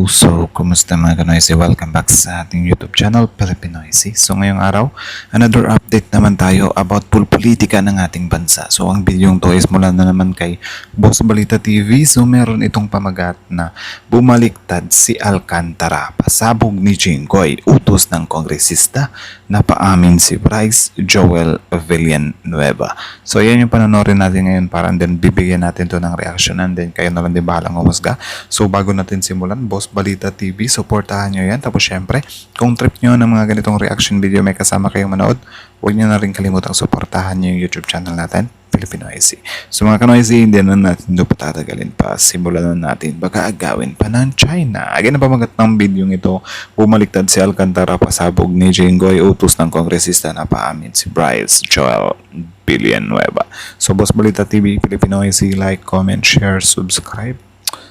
So, kumusta mga Kanoisy? Welcome back sa ating YouTube channel, Pilipinoisy. So, ngayong araw, another update naman tayo about politika ng ating bansa. So, ang bidyong to is mula na naman kay Boss Balita TV. So, meron itong pamagat na bumaliktad si Alcantara. Pasabog ni Jinggoy, utos ng kongresista na paamin si Bryce Joel Villanueva. So, yan yung panonorin natin ngayon para and then bibigyan natin to ng reaction and then kayo na lang din bahalang umusga. So, bago natin simulan, Boss Balita TV, supportahan nyo yan. Tapos syempre, kung trip nyo ng mga ganitong reaction video may kasama kayong manood, huwag nyo na rin kalimutang supportahan nyo yung YouTube channel natin, Pilipinoisy. So mga Kanoisy, hindi na natin ito patatagalin pa. Simulan na natin. Baka agawin pa ng China. Again, ang pamagat ng video ito, bumaliktad si Alcantara, pasabog ni Jinggoy, utos ng kongresista na paamin si Bryce Joel Villanueva. So Boss Balita TV, Pilipinoisy, like, comment, share, subscribe.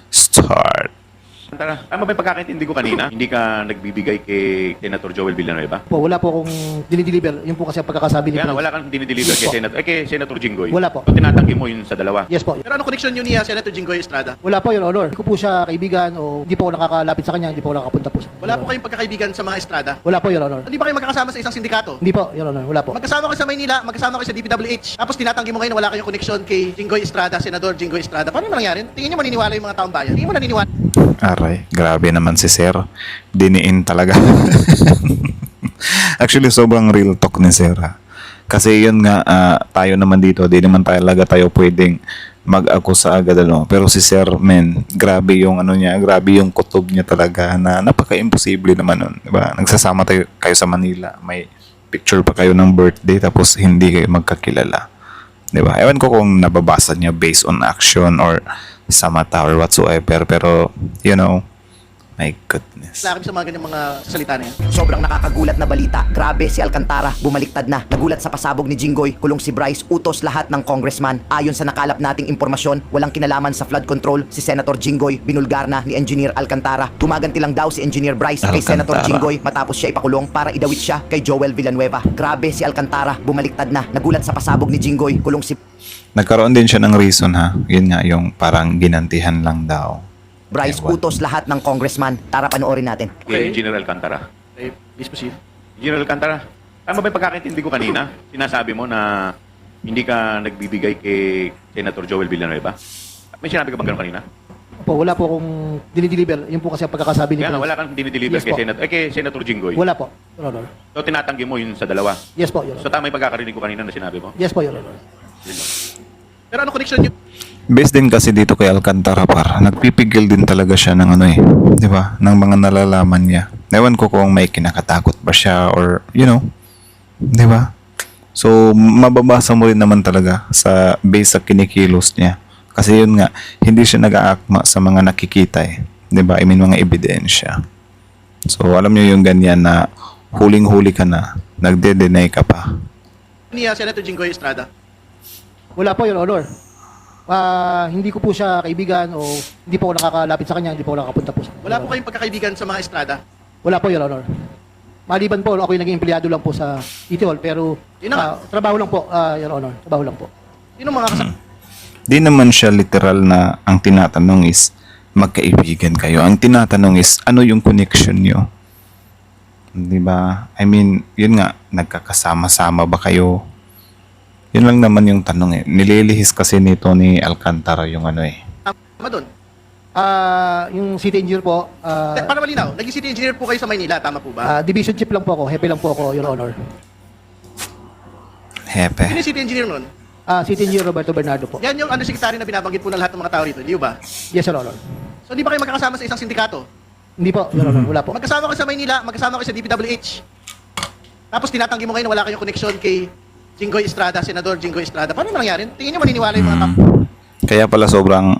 Start. Tara, tama ba yung pagkakaintindi ko kanina? Hindi ka nagbibigay kay Senator Joel Villanueva? Po, wala po akong dinideliver. Yun po kasi ang pagkakasabi ni Kaya nga, Police. wala kang dinideliver Yes kay Senator Jinggoy? Wala po. So, tinatanggi mo yun sa dalawa? Yes po. Pero ano connection yun ni Senator Jinggoy Estrada? Wala po, Your Honor. Hindi ko po siya kaibigan o hindi po ako nakakalapit sa kanya, hindi po ako nakapunta po sa Wala po kayong pagkakaibigan sa mga Estrada? Wala po, Your Honor. Hindi ba kayo magkakasama sa isang sindikato? Hindi po, Your Honor. Wala po. Magkasama kayo sa Maynila, magkasama kayo sa DPWH. Tapos tinatanggi mo ngayon na wala kayong connection kay Jinggoy Estrada, Senador Jinggoy Estrada. Paano naman nangyari? Tingin niyo maniniwala yung mga taong bayan? Tingin mo naniniwala? Aray, grabe naman si Sir. Diniin talaga. Actually, sobrang real talk ni Sir. Kasi yun nga, tayo naman dito, di naman talaga tayo pwedeng mag-akusa agad. Ano. Pero si Sir, men, grabe yung ano niya, grabe yung kutob niya talaga na napaka-imposible naman nun. Diba? Nagsasama kayo sa Manila, may picture pa kayo ng birthday tapos hindi kayo magkakilala. Diba? Ewan ko kung nababasa niya based on action or sa mata or whatsoever, pero you know, my goodness. Wala kami sa mga ganyang mga salita na yan. Sobrang nakakagulat na balita. Grabe, si Alcantara bumaliktad na. Nagulat sa pasabog ni Jinggoy, kulong si Bryce, utos lahat ng congressman. Ayon sa nakalap nating impormasyon, walang kinalaman sa flood control si Senator Jinggoy, binulgar na ni Engineer Alcantara. Tumaganti lang daw si Engineer Bryce kay Senator Jinggoy matapos siya ipakulong para idawit siya kay Joel Villanueva. Grabe, si Alcantara bumaliktad na. Nagulat sa pasabog ni Jinggoy, kulong si Nagkaroon din siya ng reason ha. Yun nga yung parang ginantihan lang daw. Bryce, Ewan. utos lahat ng congressman. Tara panoorin natin. Kay Engineer Alcantara. Okay, please proceed. Engineer Alcantara, tama ba yung pagkakaintindi ko kanina? Sinasabi mo na hindi ka nagbibigay kay Senator Joel Villanueva? May sinabi ka bang gano'n kanina? Po, wala po akong dinideliver. Yun po kasi ang pagkakasabi ni Kaya nga, Police. wala kang dinideliver Yes po. kay Senator Jinggoy? Wala po, Your Honor. So, tinatanggi mo yun sa dalawa? Yes po, Your So, Honor. tama yung pagkakarinig ko kanina na sinabi mo? Yes po, Your Honor. Yun lang. Pero ano connection yun? Based din kasi dito kay Alcantara par, nagpipigil din talaga siya ng ano eh, di ba? Ng mga nalalaman niya. Ewan ko kung may kinakatakot ba siya or, you know, di ba? So, mababasa mo rin naman talaga sa base sa kinikilos niya. Kasi yun nga, hindi siya nag-aakma sa mga nakikita eh. Di ba? I mean, mga ebidensya. So, alam niyo yung ganyan na huling-huli ka na, nagde-deny ka pa. Ni Senator Jinggoy Estrada? Wala po, Your Honor. Hindi ko po siya kaibigan o hindi po ako nakakalapit sa kanya, hindi po ako nakapunta po sa Wala po kayong pagkakaibigan sa mga Estrada? Wala po, Your Honor. Maliban po, ako yung naging empleyado lang po sa City Hall, pero Yun na nga. trabaho lang po, Your Honor. Trabaho lang po. Sino mga kasama? Di naman siya literal na ang tinatanong is magkaibigan kayo. Ang tinatanong is ano yung connection nyo? Di ba? I mean, yun nga, nagkakasama-sama ba kayo? Yun lang naman yung tanong eh. Nililihis kasi nito ni Alcantara yung ano eh. Tama doon. Yung city engineer po, Para malinaw, naging city engineer po kayo sa Maynila, tama po ba? division chief lang po ako, hepe lang po ako, Your Honor. Sino Hepe. yung city engineer nun? City engineer Roberto Bernardo po. Yan yung undersecretary na binabanggit po ng lahat ng mga tao rito, di ba? Yes, Your Honor. So di ba kayo magkakasama sa isang sindikato? Hindi po, Your Honor, wala po. Magkasama kayo sa Maynila, magkasama kayo sa DPWH. Tapos tinatanggi mo ngayon na wala kayong connection kay Jinggoy Estrada, Senador Jinggoy Estrada. Paano naman nangyari? Tingin niyo maniniwala yung mga tao? Kaya pala sobrang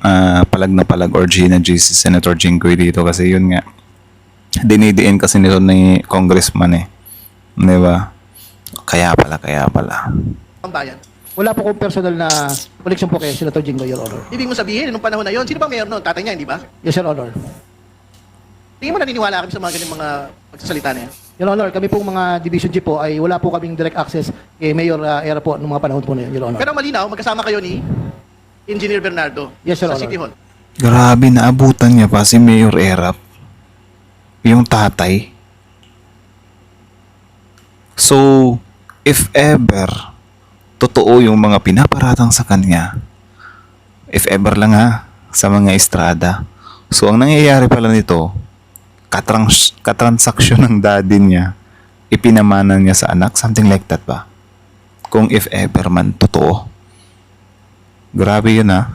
palag na palag or G na G si Senator Jinggoy dito kasi yun nga. Dinidiin kasi nito ni congressman eh. Di ba? Kaya pala. Ang bayan. Wala po kong personal na connection po kay Senator Jinggoy, Your Honor. Ibig mo sabihin, nung panahon na yon, sino ba mayor noon? Tatay niya, hindi ba? Yes, Your Honor. Tingin mo naniniwala kami sa mga ganyang mga pagsasalita na yan? Your Honor, kami pong mga division chief po ay wala po kaming direct access kay Mayor Era po noong mga panahon po na yun, Your Honor. Pero malinaw, magkasama kayo ni Engineer Bernardo Yes, Your sa Honor. City Hall. Grabe, naabutan niya pa si Mayor Erap. yung tatay. So, if ever totoo yung mga pinaparatang sa kanya, if ever lang ha, sa mga estrada. So, ang nangyayari pala nito, katransaksyon ng daddy niya, ipinamana niya sa anak, something like that ba? Kung if ever man totoo. Grabe yun ha.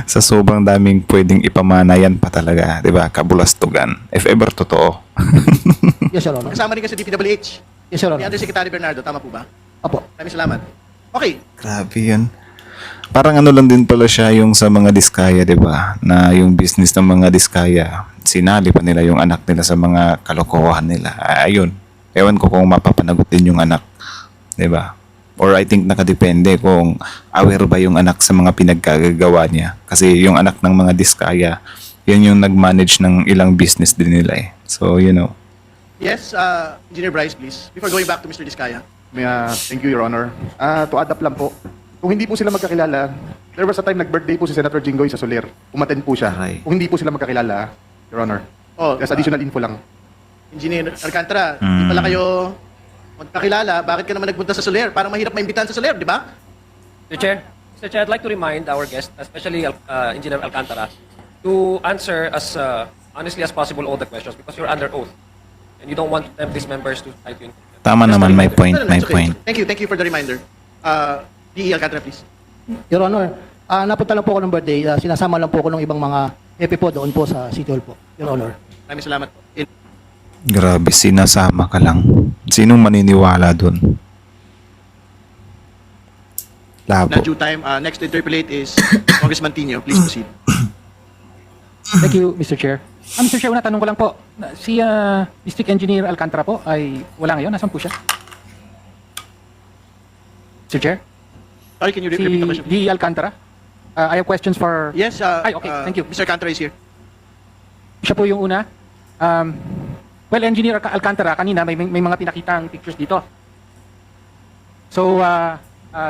Sa sobrang daming pwedeng ipamana yan pa talaga, di ba? Kabulastugan. If ever totoo. Yes, Your Honor. Kasama rin ka sa DPWH. Yes, Your Ni Honor. Undersecretary Bernardo, tama po ba? Opo. Maraming salamat. Okay. Grabe yan. Parang ano lang din pala siya yung sa mga diskaya, di ba? Na yung business ng mga diskaya, sinali pa nila yung anak nila sa mga kalokohan nila. Ayun. Ewan ko kung mapapanagot din yung anak. Di ba? Or I think nakadepende kung aware ba yung anak sa mga pinagkagagawa niya. Kasi yung anak ng mga diskaya, yun yung nag-manage ng ilang business din nila eh. So, you know. Yes, Engineer Bryce, please. Before going back to Mr. Diskaya. Thank you, Your Honor. To add up lang po, kung hindi po sila magkakilala, there was a time nag-birthday po si Senator Jinggoy sa Soler. Umattend po siya. Aray. Kung hindi po sila magkakilala, Your Honor. Oh, Just additional info lang. Engineer Alcantara, hindi pala kayo magkakilala. Bakit ka naman nagpunta sa Soler? Parang mahirap maimbitahan sa Soler, di ba? Mr. Chair, I'd like to remind our guest, especially Engineer Alcantara, to answer as honestly as possible all the questions because you're under oath and you don't want these members to try to. Tama naman, may point, No, no, no, may it's okay. point. Thank you for the reminder. DE Alcantara, please. Your Honor, napunta lang po ako ng birthday. Sinasama lang po ako ng ibang mga epe po doon po sa City Hall po. Your Honor. Maraming salamat po. Grabe, sinasama ka lang. Sinong maniniwala dun? Labo. Na due time, next to interpolate is Congressman Tino. Please proceed. Thank you, Mr. Chair. Mr. Chair, una tanong ko lang po. Si District Engineer Alcantara po ay wala ngayon. Nasaan po siya? Mr. Chair? Sorry, can you Si repeat the question? D. Alcantara? I have questions for... Yes, Ay, okay, thank you. Mr. Alcantara is here. Siya po yung una. Well, Engineer Alcantara, kanina may mga pinakitang pictures dito. So,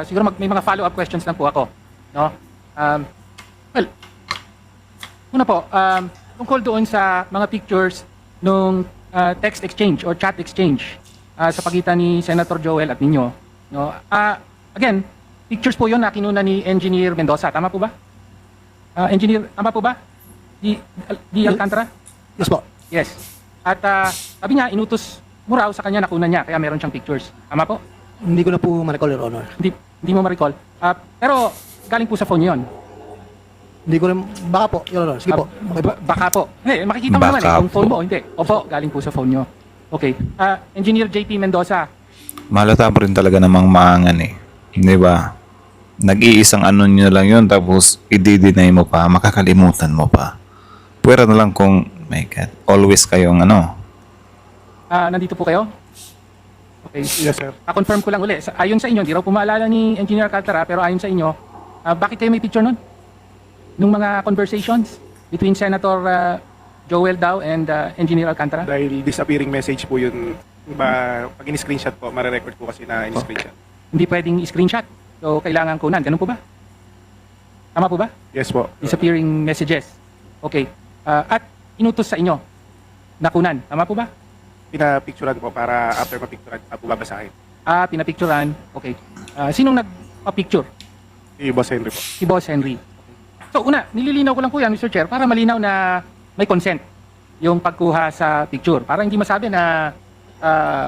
siguro may mga follow-up questions lang po ako. No? Well, una po, tungkol doon sa mga pictures nung text exchange or chat exchange sa pagitan ni Senator Joel at ninyo. No? Again, pictures po yun na kinuna ni Engineer Mendoza. Tama po ba? Engineer, tama po ba? Di Alcantara? Yes po. Yes. At sabi niya, inutos mo raw sa kanya, nakunan niya, kaya meron siyang pictures. Tama po? Hindi ko na po ma-recall, Your Honor. Hindi mo ma-recall. Pero galing po sa phone yun. Hindi ko na, baka po, Your Honor. Sige po. Okay po. Baka po. Makikita mo naman Baka kung phone po. mo o hindi. Opo, galing po sa phone nyo. Okay. Engineer JP Mendoza. Malata mo rin talaga namang maangan eh. Di ba? Nag-iisang ano nyo lang yun, tapos i-deny mo pa, makakalimutan mo pa. Pwera na lang kung, my God, always kayong ano. Nandito po kayo? Okay. Yes, sir. Confirm ko lang uli. Ayon sa inyo, hindi raw po maalala ni Engineer Alcantara, pero ayon sa inyo, bakit kayo may picture nun? Nung mga conversations between Senator Joel daw and Engineer Alcantara? Dahil disappearing message po yun, pag in-screenshot po, marirecord po kasi na in-screenshot. Hindi pwedeng screenshot. So, kailangan kunan. Ganun po ba? Tama po ba? Yes po. Disappearing messages. Okay. At inutos sa inyo na kunan. Tama po ba? Pinapicturan po para after mapicturan, po babasahin. Pinapicturan. Okay. Sinong nagpa-picture? Si Boss Henry po. Si Boss Henry. So, una, nililinaw ko lang po yan, Mr. Chair, para malinaw na may consent yung pagkuha sa picture. Para hindi masabi na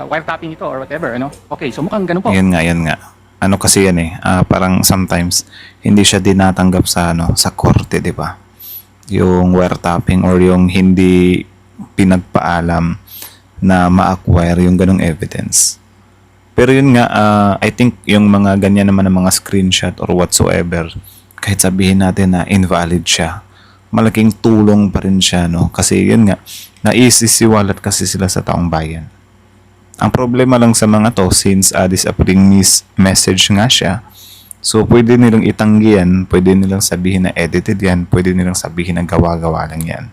wiretapping ito or whatever, ano? Okay, so mukhang ganun po. Yan nga. Ano kasi yan eh, parang sometimes hindi siya dinatanggap sa ano, sa korte, di ba? Yung wiretapping or yung hindi pinagpaalam na ma-acquire yung ganong evidence. Pero yun nga, I think yung mga ganyan naman ng mga screenshot or whatsoever, kahit sabihin natin na invalid siya, malaking tulong pa rin siya, no? Kasi yun nga, naisisiwalat kasi sila sa taong bayan. Ang problema lang sa mga to, since disappearing message nga siya, so pwede nilang itanggi yan, pwede nilang sabihin na edited yan, pwede nilang sabihin na gawa-gawa lang yan.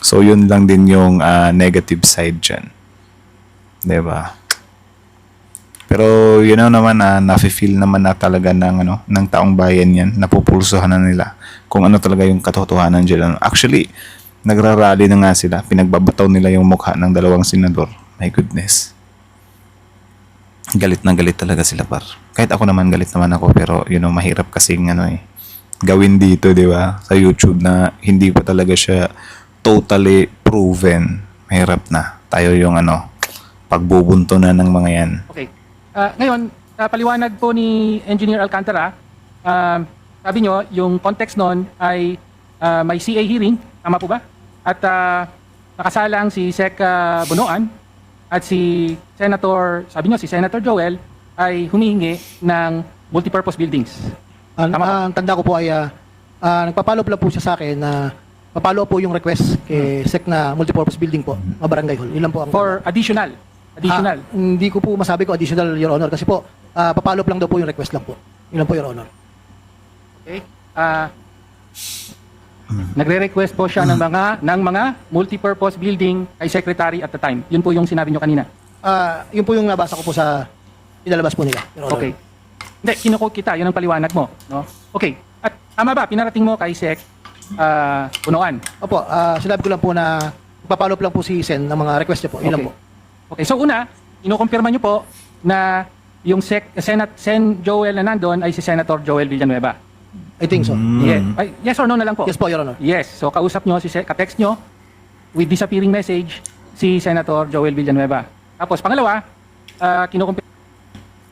So yun lang din yung negative side dyan. Diba? Pero yun naman, nafe-feel naman na talaga ng taong bayan yan, napupulsuhan na nila kung ano talaga yung katotohanan dyan. Actually, Nagrarally na nga sila. Pinagbabataw nila yung mukha ng dalawang senador. My goodness. Galit na galit talaga sila, par. Kahit ako naman, galit naman ako. Pero, mahirap kasing gawin dito, di ba? Sa YouTube na hindi pa talaga siya totally proven. Mahirap na. Tayo yung pagbubunto na ng mga yan. Okay. Ngayon, paliwanag po ni Engineer Alcantara, sabi nyo, yung context nun ay may CA hearing, tama po ba? At nakasalang si Sec Bonoan at si Senator Joel ay humihingi ng multipurpose buildings. Ang tanda ko po ay nagpapalo lang po siya sa akin na papalo po yung request kay SEC na multipurpose building po, mga barangay hall. Yun lang po ang For additional. hindi ko po masabi ko additional, Your Honor, kasi po papalo lang daw po yung request lang po. Yun lang po, Your Honor. Okay? Nagre-request po siya ng mga multipurpose building kay Secretary at the time. Yun po yung sinabi nyo kanina. Yun po yung nabasa ko po sa ilalabas po nila, Your Honor. Okay. Hindi, kinukot kita. Yun ang paliwanag mo. No? Okay. At tama ba, pinarating mo kay Sec Bunoan? Opo, sinabi ko lang po na papalo lang po si Sen ng mga request niya po. Yun lang po. Okay, so una, inukumpirma nyo po na yung Sen Joel na nandun ay si Senator Joel Villanueva. I think so. Yes or no na lang po? Yes po, Your Honor. Yes. So kausap nyo, ka-text nyo with disappearing message si Senator Joel Villanueva. Tapos pangalawa, kinukumpirma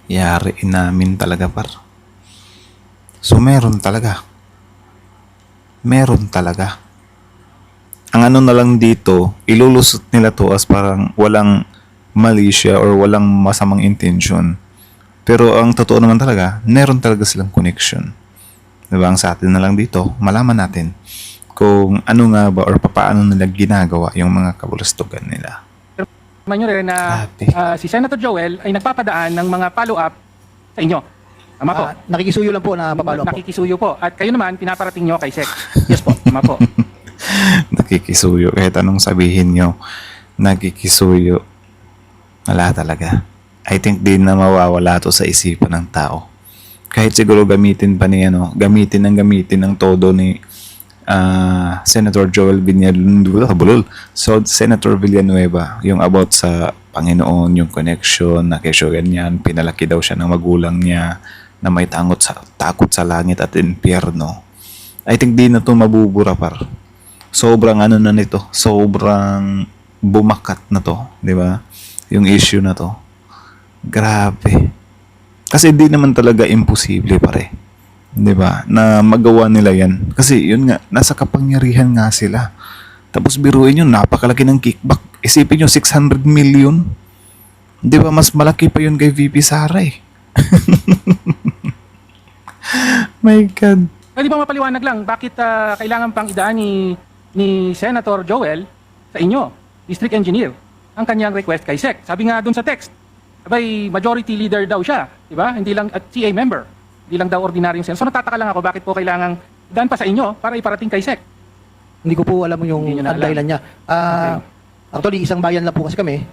Yari namin talaga, par. So, meron talaga. Meron talaga. Ang na lang dito, ilulusot nila to as parang walang mali siya or walang masamang intention. Pero ang totoo naman talaga, meron talaga silang connection. Diba? Ang sa atin na lang dito, malaman natin kung ano nga ba or paano nila ginagawa yung mga kabulastugan nila. nyo rin na si Senator Joel ay nagpapadaan ng mga follow-up sa inyo. Tama po? Nakikisuyo lang po na papalo po. Nakikisuyo po. At kayo naman, pinaparating nyo kay Sec. Yes po. Tama po. Nakikisuyo. Kahit anong sabihin nyo, nakikisuyo. Wala talaga. I think din na mawawala to sa isipan ng tao. Kahit siguro gamitin ng todo ni Senator Joel Villanueva. So, Senator Villanueva, yung about sa Panginoon, yung connection, na kesyo ganyan, pinalaki daw siya ng magulang niya, na may takot sa langit at impyerno. I think di na to mabubura, par. Sobrang na nito, sobrang bumakat na to, di ba? Yung issue na to. Grabe. Kasi di naman talaga imposible, pare. 'Di ba? Na magawa nila 'yan. Kasi 'yun nga, nasa kapangyarihan nga sila. Tapos biruin 'yun, napakalaki ng kickback. Isipin niyo 600 million. 'Di ba mas malaki pa 'yun kay VP Sara eh. My God. Pwede ba mapaliwanag lang bakit kailangan pang idaan ni Senator Joel sa inyo, District Engineer, ang kanyang request kay Sec? Sabi nga doon sa text, abay majority leader daw siya, 'di ba? Hindi lang at CA member. Hindi lang daw ordinaryong senator. So natataka lang ako bakit po kailangan daan pa sa inyo para iparating kay Sec. Hindi ko po alam yung dahilan niya. Actually, isang bayan lang po kasi kami.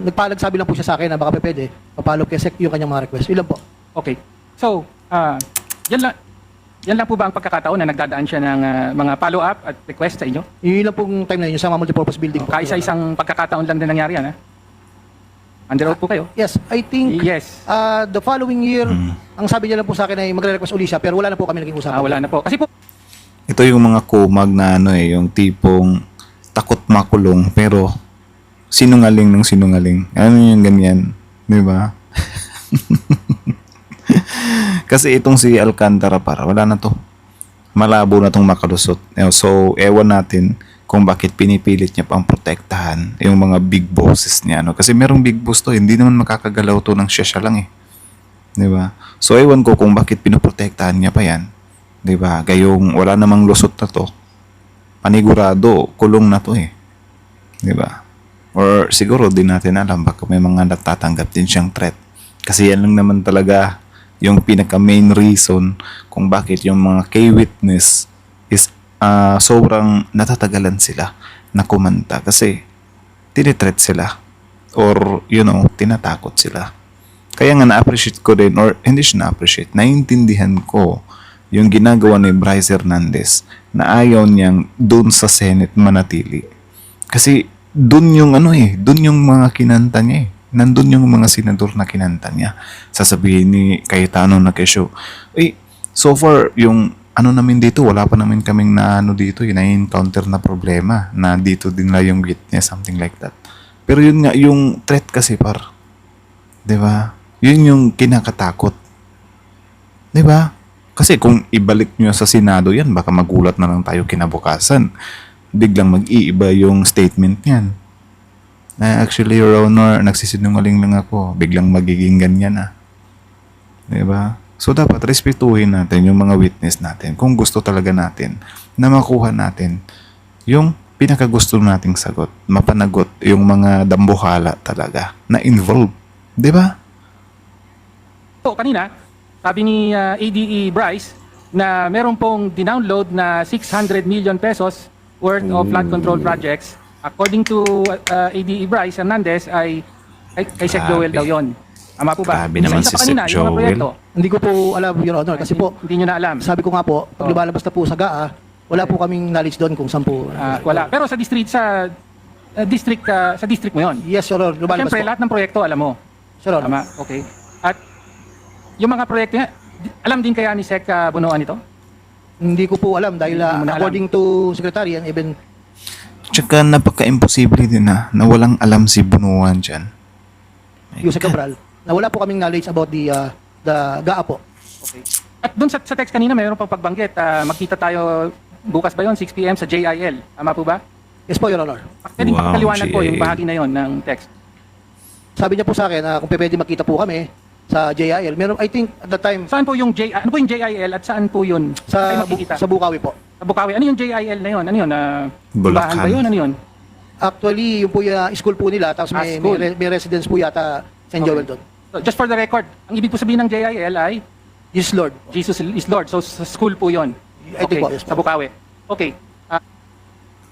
Nagsabi lang po siya sa akin na baka pwede papalo kay Sec yung kanyang mga request. Ilan po? Okay. So, yan lang po ba ang pagkakataon na nagdadaan siya ng mga follow-up at request sa inyo? Yun lang pong time na yun, sa mga multipurpose building po. Kaisa-isang pagkakataon lang din nangyari yan, ha? Under oath po kayo? Yes, I think Yes. the following year, ang sabi niya lang po sa akin ay magre-request uli siya, pero wala na po kami naging usapan. Wala na po. Kasi po, Ito yung mga kumag na yung tipong takot makulong pero sinungaling ng sinungaling. Ano yung ganyan, 'di ba? Kasi itong si Alcantara, para wala na to. Malabo na tong makalusot. So, ewan natin kung bakit pinipilit niya pang protektahan yung mga big bosses niya. Kasi merong big boss to, hindi naman makakagalaw to ng siya lang eh. 'Di ba? So, ewan ko kung bakit pinoprotektahan niya pa yan. 'Di ba? Gayong wala namang lusot na to. Panigurado, kulong na to eh. 'Di ba? Or siguro din natin alam baka may mga natatanggap din siyang threat. Kasi yan lang naman talaga yung pinaka main reason kung bakit yung mga K-witness is sobrang natatagalan sila na kumanta kasi tinitreat sila or tinatakot sila. Kaya nga na-appreciate ko din or hindi siya na-appreciate, naiintindihan ko yung ginagawa ni Bryce Hernandez na ayaw niyang doon sa Senate manatili. Kasi doon yung doon yung mga kinanta niya eh. Nandun yung mga senador na kinanta niya. Sasabihin ni Cayetano na Quezon, so far, yung namin dito, wala pa namin kaming dito, na-encounter na problema na dito din na yung witness, something like that. Pero yun nga, yung threat kasi par. 'Di ba? Yun yung kinakatakot. 'Di ba? Kasi kung ibalik nyo sa Senado yan, baka magulat na lang tayo kinabukasan. Biglang mag-iiba yung statement niyan. Actually, Your Honor, nagsisinungaling lang ako. Biglang magiging ganyan na. 'Di ba? So, dapat respetuhin natin yung mga witness natin kung gusto talaga natin na makuha natin yung pinakagusto nating sagot. Mapanagot yung mga dambuhala talaga na involved. 'Di ba? So, kanina, sabi ni ADE Bryce na meron pong dinownload na 600 million pesos worth of flood control projects. According to ADE Bryce Hernandez ay kay Sec Joel daw yon. Tama po ba? Grabe naman Isa si pa kanina, Sec yung mga Joel. proyekto, Hindi ko po alam, Your Honor, kasi po, hindi nyo na alam. sabi ko nga po, pag lumalabas na po sa GAA, wala po kaming knowledge doon kung saan po. Wala. Pero sa district sa district mo yon. Yes, Your Honor, lumalabas Siyempre, po. lahat ng proyekto alam mo. Sir Honor. Tama, okay. At yung mga proyekto nga, alam din kaya ni Sec Bunuan ito? Hindi ko po alam dahil Hindi mo na alam. according to Secretary and even Tsaka napaka-imposible din na walang alam si Bunuan dyan. My Yusek God. Cabral, na wala po kaming knowledge about the GAA po. Okay. At doon sa text kanina, mayroon pang pagbanggit. Magkita tayo bukas ba yon 6 p.m. sa JIL. Tama po ba? Yes po, Your Honor. Pwedeng Wow, pakaliwanag po yung JIL. bahagi na yon ng text. Sabi niya po sa akin na kung pwede makita po kami sa JIL. Meron, I think at the time, Saan po yung ano po yung JIL at saan po yun? Saan tayo makikita? sa Bukawi po. Sa Bukawi. Ano yung JIL na yun? Ano yun? Bulacan. Bahan ba yun? Ano yun? Actually, yung po yung school po nila, tapos may, School. may residence po yata St. Joel doon. So, just for the record, ang ibig po sabihin ng JIL ay Yes, Lord. Jesus is Lord. So sa school po yun. I think Okay, po, yes po. sa Bukawi. Okay.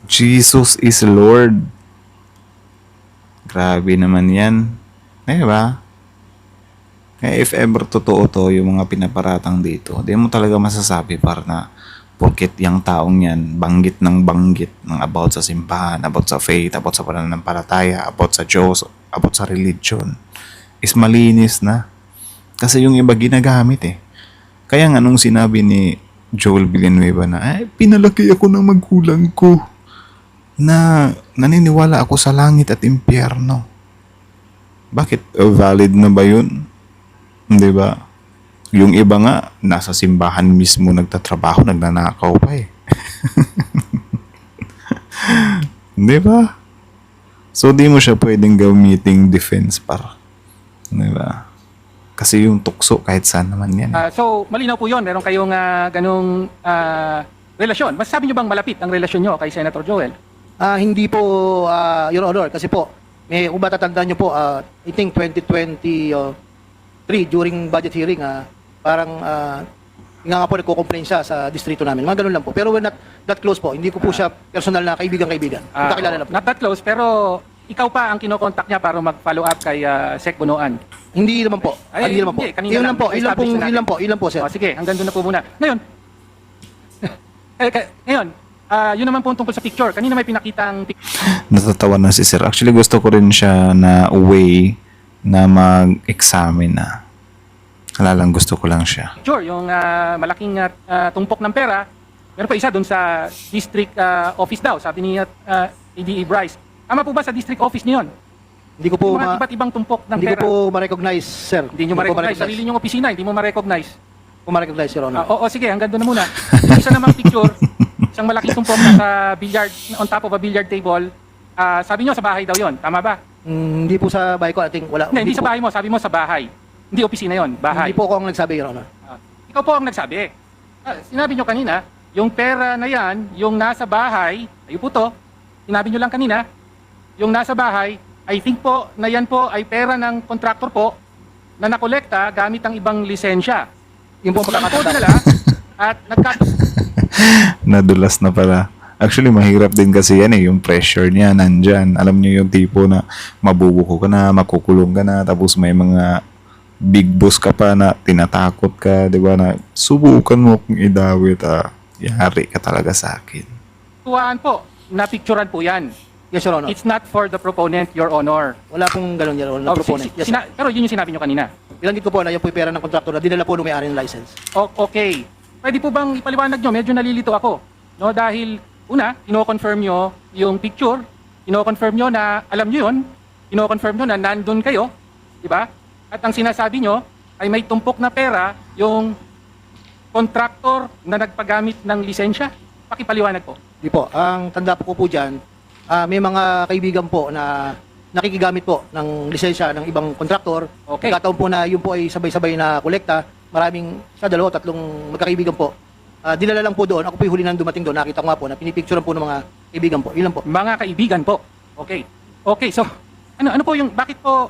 Jesus is Lord. Grabe naman yan. Diba? Kaya if ever totoo to yung mga pinaparatang dito, di mo talaga masasabi para na porket yung taong yan banggit ng about sa simbahan, about sa faith, about sa pananampalataya, about sa Diyos, about sa religion is malinis na. Kasi yung iba ginagamit eh. Kaya nga nung sinabi ni Joel Villanueva na pinalaki ako ng magulang ko na naniniwala ako sa langit at impyerno. Bakit? Valid na ba yun? Di ba? Yung iba nga, nasa simbahan mismo nagtatrabaho, nagnanakaw pa eh. Di ba? So, di mo siya pwedeng gamiting defense par. Di ba? Kasi yung tukso, kahit saan naman yan. So malinaw po yun. Meron kayong ganung relasyon. Masasabi nyo bang malapit ang relasyon nyo kay Senator Joel? Hindi po, Your Honor, kasi po, kung matatandaan nyo po, I think 2023 during budget hearing, parang nga po nagko-complain siya sa distrito namin. Mga ganun lang po. Pero we're not that close po. Hindi ko po siya personal na kaibigan-kaibigan. Magkakilala na po. Not that close, pero ikaw pa ang kinokontak niya para mag-follow up kay Sec Bunuan. Hindi naman po. Ay, Hindi naman po. hindi, kanina Yun lang. lang po. Yun lang po. Establish na Yun lang po. Yun lang po, sir. Sige, hanggang doon na po muna. Ngayon, ngayon, yun naman po tungkol sa picture. Kanina may pinakitang Natatawa na si Sir. Actually, gusto ko rin siya na way na mag-examine na. Lang gusto ko lang siya. picture, yung malaking tumpok ng pera. Meron pa isa doon sa district office daw, sabi ni ADE Bryce. Tama po ba sa district office niyon? Hindi ko po Mga iba't ibang tumpok ng hindi ko pera. po ma-recognize, sir. Hindi nyo ma-recognize. Sarili nyong opisina, hindi mo ma-recognize. Ko ma-recognize, Your Honor. Oo, sige, hanggang doon na muna. Isa namang picture, isang malaking tumpok na sa billiard, on top of a billiard table. Sabi nyo sa bahay daw yon, tama ba? Hindi po sa bahay ko. I think wala. Hindi sa po. bahay mo, sabi mo sa bahay. Hindi opisina yon, bahay. Hindi po ako ang nagsabi, Your Honor. Ikaw po ang nagsabi. Sinabi nyo kanina, yung pera na yan, yung nasa bahay, ayun po to, sinabi nyo lang kanina, yung nasa bahay, I think po na yan po ay pera ng contractor po na nakolekta gamit ang ibang lisensya. Yung po ang Ang po pagkakatanda. nila at Nadulas na pala. Actually, mahirap din kasi yan eh. Yung pressure niya nandyan. Alam niyo yung tipo na mabubuko ka na, makukulong ka na, tapos may mga big boss ka pa na tinatakot ka, di ba, na subukan mo kung idawit Yari ka talaga sa akin. Tuwaan po, napicturan po yan. Yes, Your Honor. It's not for the proponent, Your Honor. Wala pong ganun, Your Honor, na proponent. Yes, sir. Pero yun yung sinabi nyo kanina. Bilanggit ko po na yan po yung pera ng kontraktor na dinala po ng may-ari ng license. Okay. Pwede po bang ipaliwanag nyo? Medyo nalilito ako. No, dahil una, ino-confirm nyo yung picture, ino-confirm nyo na alam nyo yun, ino-confirm nyo na nandun kayo, di ba? At ang sinasabi nyo ay may tumpok na pera yung kontraktor na nagpagamit ng lisensya. Pakipaliwanag po. Di po. Ang tanda po ko po dyan, may mga kaibigan po na nakikigamit po ng lisensya ng ibang kontraktor. Okay. Nagkataon po na yun po ay sabay-sabay na kolekta. Maraming, sa dalawa, tatlong magkakaibigan po. Dinala lang po doon. Ako po yung huli nang dumating doon. Nakita ko nga po na pinipicturean po ng mga kaibigan po. Ilan po? Mga kaibigan po. Okay. Okay, so ano po yung bakit po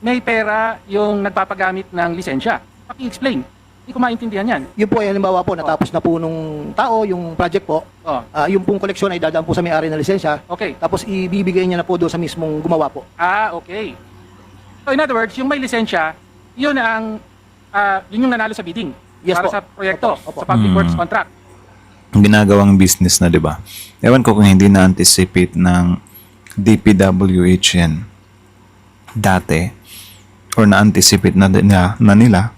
may pera yung nagpapagamit ng lisensya? Paki-explain. Hindi ko maintindihan yan. Yun po ay halimbawa po, natapos na po nung tao yung project po. Oh. Yung pong koleksyon ay dadaan po sa may-ari ng lisensya. Okay. Tapos ibibigay niya na po doon sa mismong gumawa po. Okay. So in other words, yung may lisensya, yun ang yun yung nanalo sa bidding. Yes para po. sa proyekto, Opo. sa public works contract. Ginagawang business na, di ba? Ewan ko kung hindi na-anticipate ng DPWH yan dati or na-anticipate na nila.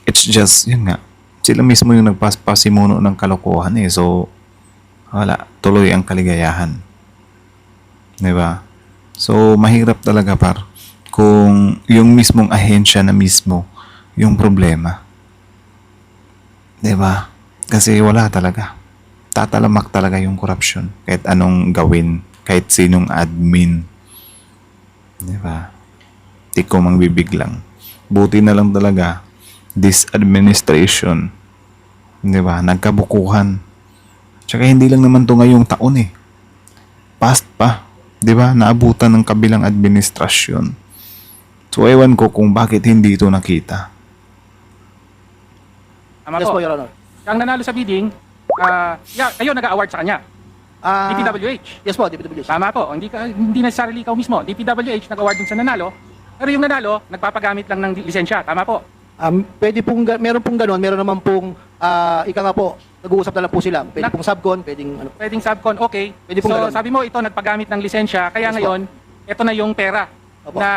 It's just, yun nga, sila mismo yung nagpasimuno ng kalokohan eh. So, wala, tuloy ang kaligayahan. Di ba? So, mahirap talaga par kung yung mismong ahensya na mismo yung problema. Di ba? Kasi wala talaga. Tatalamak talaga yung corruption. Kahit anong gawin. Kahit sinong admin. Di ba? Di ko mang bibig lang. Buti na lang talaga this administration. Di ba? Nagkabukuhan. Tsaka hindi lang naman to ngayong taon eh. Past pa. Di ba? Naabutan ng kabilang administrasyon. So, ewan ko kung bakit hindi ito nakita. Tama Yes po. po, Your Honor. Ang nanalo sa bidding, kayo nag-award sa kanya. DPWH. Yes po, DPWH. Tama po. Hindi necessarily ikaw mismo. DPWH nag-award dun sa nanalo. Pero yung nanalo, nagpapagamit lang ng lisensya. Tama po. Pwede pong, meron pong gano'n, meron naman pong, ika nga po, nag-uusap na lang po sila. Pwede pong subcon, pwedeng ano. Pwedeng subcon, okay. Pwede pong So ganun. sabi mo ito nagpagamit ng lisensya, kaya Yes, ngayon, ito na yung pera Opo. na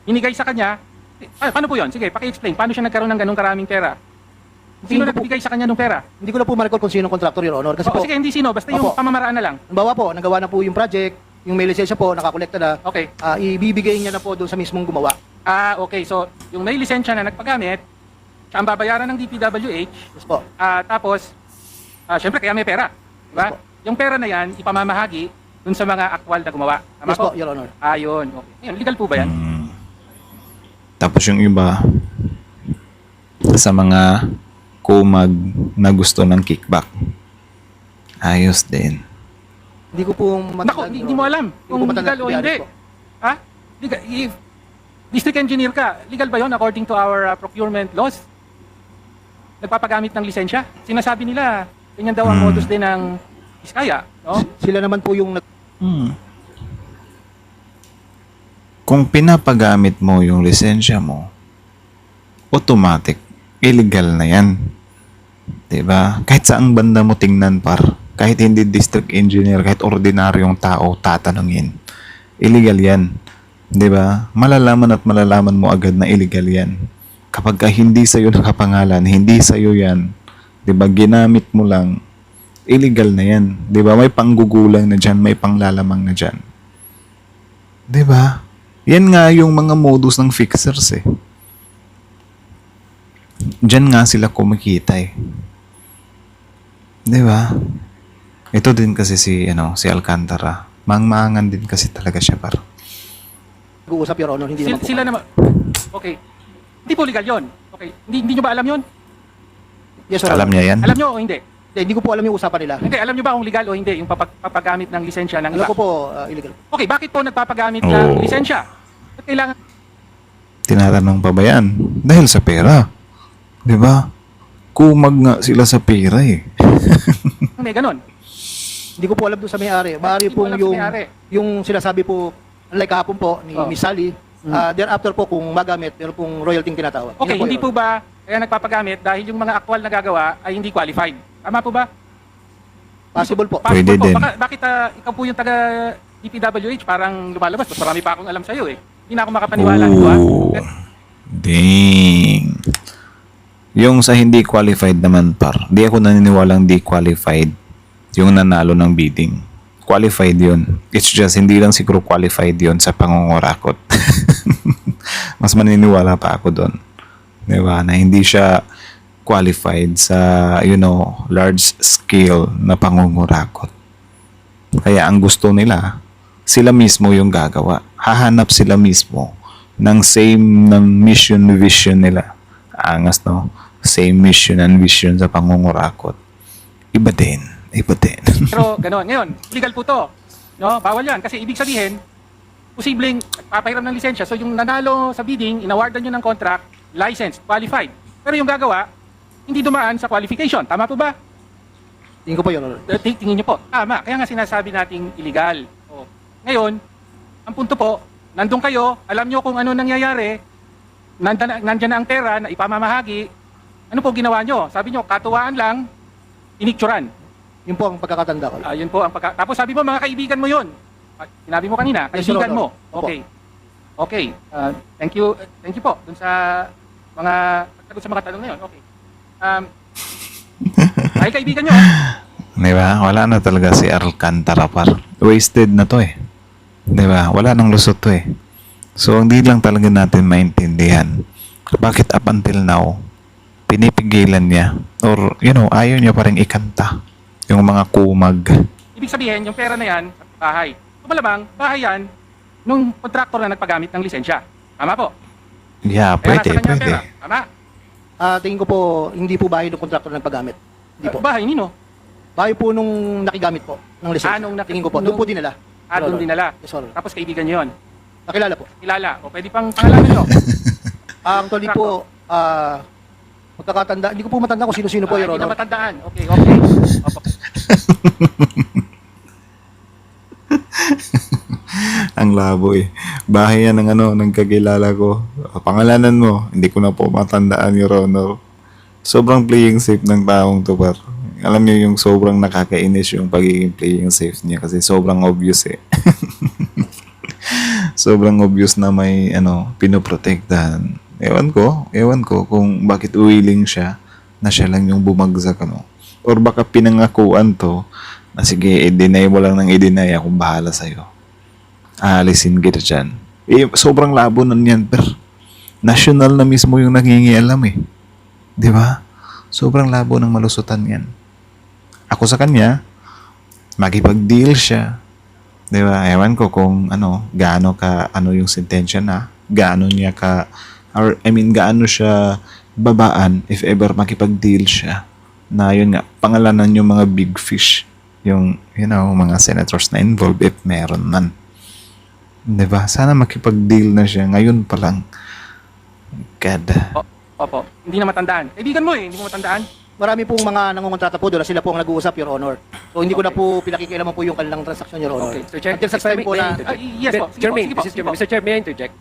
hinigay sa kanya. Paano po yun? Sige, paki-explain. Paano siya nagkaroon ng ganung karaming pera? Sino Hindi ko po- nagbigay sa kanya ng pera? Hindi ko na po ma-recall kung sino ang contractor, Your Honor. Kasi po, Sige, hindi sino. Basta yung Opo. pamamaraan na lang. halimbawa po, nagawa na po yung project, yung may lisensya po, nakakolekta na, Okay. ibibigay niya na po doon sa mismong gumawa. Okay. So, yung may lisensya na nagpagamit, siya ang babayaran ng DPWH. Yes po. Tapos, syempre, kaya may pera. Diba? Yes po. Yung pera na yan, ipamamahagi dun sa mga aktwal na gumawa. Tama Yes po, Your Honor. Yun. Okay. Ngayon, legal po ba yan? Tapos yung iba sa mga kumag na gusto ng kickback. Ayos din. Hindi ko po Nako, hindi mo alam kung legal o hindi. Ha? Legal, if district engineer ka, legal ba yon according to our procurement laws? Nagpapagamit ng lisensya? Sinasabi nila, ganyan daw ang modus din ng Iskaya, no? Sila naman po yung Kung pinapagamit mo yung lisensya mo, automatic, illegal na yan. Diba? Kahit saang banda mo tingnan par, kahit hindi district engineer, kahit ordinaryong tao tatanungin, illegal yan. Diba? Malalaman at malalaman mo agad na illegal yan. Kapag ka hindi sa'yo nakapangalan, hindi sa'yo yan, diba? Ginamit mo lang, illegal na yan. Diba? May panggugulang na dyan, may panglalamang na dyan. Diba? Yan nga yung mga modus ng fixers eh. Diyan nga sila kumikita eh. Di ba? Ito din kasi si Alcantara. Mangmangan din kasi talaga siya par. nag-uusap, Your Honor. Hindi naman po. Sila naman. Okay. Hindi po legal yon. Okay. Hindi nyo ba alam yon? Yes, Your Honor. Alam niya yan? Alam nyo o hindi? Hindi ko po alam yung usapan nila. Hindi, alam nyo ba kung legal o hindi yung papagamit ng lisensya ng Alam iba? ko po, illegal. Okay, bakit po nagpapagamit Oo. ng lisensya? Ba't kailangan Tinatanong pa ba yan? Dahil sa pera. Di ba? Kumag nga sila sa pera eh. may ganon? Hindi ko po alam doon sa may-ari. Maaari Hindi mo pong alam sa may-ari. yung sinasabi po, like kahapon po ni Oh. Miss Sally, thereafter po kung magamit, meron pong royalty tinatawag. Okay, Yun hindi Your po ba kaya nagpapagamit dahil yung mga aktwal na gagawa ay hindi qualified? Tama po ba? Possible po. Possible Pwede po. din. Bakit ikaw po yung taga DPWH, parang lumalabas, mas marami pa akong alam sa'yo eh. Hindi na ako makapaniwala dito ah. Ooh. Dang. Yung sa hindi qualified naman par, di ako naniniwalang di qualified yung nanalo ng bidding. Qualified yun. It's just hindi lang siguro qualified yun sa pangungurakot. Mas maniniwala pa ako doon. Diba? Na hindi siya qualified sa, large scale na pangungurakot. Kaya ang gusto nila, sila mismo yung gagawa. Hahanap sila mismo ng same ng mission vision nila. Angas, no? Same mission and vision sa pangungurakot. Iba din. Pero gano'n. Ngayon, legal po to. No? Bawal yan. Kasi ibig sabihin, posibleng papahiram ng lisensya. So yung nanalo sa bidding, inawardan nyo ng contract, licensed, qualified. Pero yung gagawa, hindi dumaan sa qualification. Tama po ba? Tingin ko po, Your Honor. Tingin nyo po. Tama. Kaya nga sinasabi nating illegal. O, ngayon, ang punto po, nandun kayo, alam nyo kung ano nangyayari, nandyan na ang pera na ipamamahagi, ano po ginawa nyo? Sabi nyo, katuwaan lang, inikturan. Yun po ang pagkakatanda ko. Yun po ang Tapos sabi mo, mga kaibigan mo yun. Sinabi mo kanina, Yes, Your kaibigan mo. Honor. Opo. Okay. Thank you po dun sa mga tanong na yun. Okay. Ay, kaibigan nyo. Diba? Wala na talaga si Alcantara par. Wasted na to eh. Diba? Wala nang lusot to eh. So, hindi lang talaga natin maintindihan bakit up until now, pinipigilan niya or, ayaw niya pa rin ikanta yung mga kumag. Ibig sabihin, yung pera na yan, sa bahay. So, malamang, bahay yan, nung kontraktor na nagpagamit ng lisensya. Tama po? Yeah, Kaya nasa pwede, kanya ang pwede. pera. Tama? Tingin ko po, hindi po bahay ng kontraktor ng paggamit. Hindi po. Bahay nino? Bahay po nung nakigamit po ng lisensya. Tingin ko po. Doon po dinala. Doon dinala. Yes, Your Honor. Tapos kaibigan nyo yun. Nakilala po. Kilala. O pwede pang pangalanan nyo. Actually po, magkakatanda. Hindi ko po matanda kung sino-sino po, Your Hindi na Honor. matandaan. Okay. Opo. Ang labo eh. Bahay yan ng kakilala ko. Pangalanan mo, hindi ko na po matandaan, Your Honor. Sobrang playing safe ng taong to par. Alam niyo yung sobrang nakakainis yung pagiging playing safe niya kasi sobrang obvious eh. Sobrang obvious na may pinoprotektahan. Ewan ko kung bakit willing siya na siya lang yung bumagsak Or baka pinangakuan to na sige, i-deny mo lang ng i-deny, akong bahala sa'yo. Aalisin kita dyan. Sobrang labo nun yan, per. National na mismo yung nangingialam eh. Di ba? Sobrang labo ng malusutan yan. Ako sa kanya, makipag-deal siya. Di ba? Ewan ko kung gaano yung sentensya na, gaano siya babaan if ever makipag-deal siya. Na yun nga, pangalanan yung mga big fish. Yung, mga senators na involved if meron man. Diba? Sana makipag-deal na siya. Ngayon pa lang. God. Opo. Hindi na matandaan. Kaibigan mo eh. Hindi mo matandaan. Marami pong mga nangungontrata po doon. Sila po ang nag-uusap, Your Honor. So, hindi ko na po pinakikialaman po yung kanilang transaksyon, Your Honor. Okay, Sir Chair. Until such time po na... Yes po. Sige po, Germaine, sige po, this is sige po. Germaine. Mr. Chair, may I interject?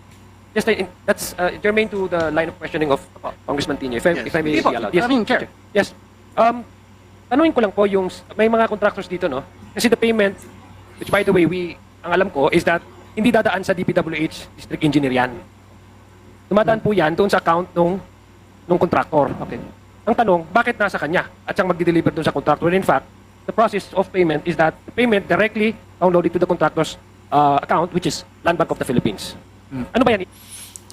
Just that's germane to the line of questioning of Congressman Tino. If I may Sige po. be allowed. I mean, Chair. Yes. Tanungin ko lang po yung may mga contractors dito, no? Kasi the payment, which by the way, ang alam ko is that hindi dadaan sa DPWH District Engineer yan. Dumadaan po yan doon sa account nung contractor. Okay. Ang tanong, bakit nasa kanya at siyang magdi-deliver doon sa contractor? In fact, the process of payment is that the payment directly downloaded to the contractor's account, which is Land Bank of the Philippines. Ano ba yan?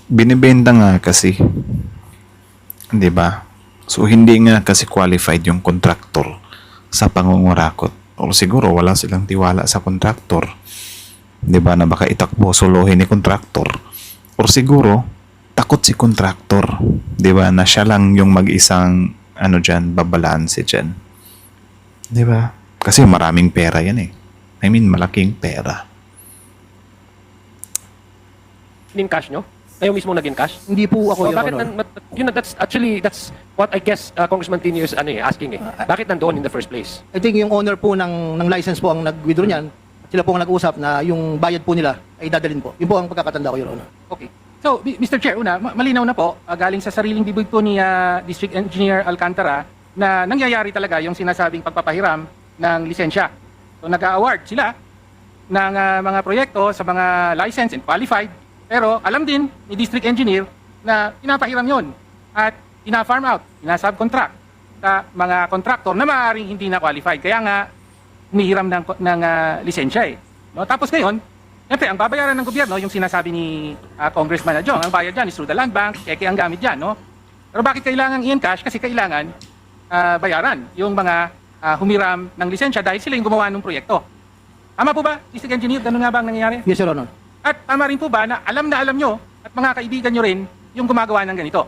Binibenta nga kasi. Di ba? So, hindi nga kasi qualified yung contractor sa pangungurakot. O siguro, wala silang tiwala sa contractor. Di ba? Na baka itakbo, solohin ni contractor. Or siguro, takot si contractor. Di ba? Na siya lang yung mag-isang, babalanse dyan. Di ba? Kasi maraming pera yan eh. I mean, malaking pera. In-cash nyo? Kayo mismo nag-in-cash? Hindi po ako, Your Bakit Honor. that's what I guess Congressman Tino is asking eh. Bakit nandoon in the first place? I think yung owner po ng license po ang nag-withdraw niyan. Sila po ang nag-usap na yung bayad po nila ay dadalhin po. Yun po ang pagkakatanda ko, Your Honor. Okay. So, Mr. Chair, malinaw na po, galing sa sariling bibig po ni District Engineer Alcantara na nangyayari talaga yung sinasabing pagpapahiram ng lisensya. So nag-award sila ng mga proyekto sa mga licensed and qualified, pero alam din ni district engineer na pinapahiram yon at ina-farm out, ina-subcontract sa mga contractor na maaaring hindi na qualified. Kaya nga, humihiram ng lisensya eh. No? Tapos ngayon, siyempre, ang babayaran ng gobyerno, yung sinasabi ni Congressman Adjong, ang bayad dyan is through the land bank, keke ang gamit dyan. No? Pero bakit kailangan i-encash? Kasi kailangan bayaran yung mga humiram ng lisensya dahil sila yung gumawa ng proyekto. Tama po ba, District Engineer? Ganun nga ba ang nangyayari? Yes, Your Honor. At tama rin po ba na alam nyo at mga kaibigan nyo rin yung gumagawa ng ganito?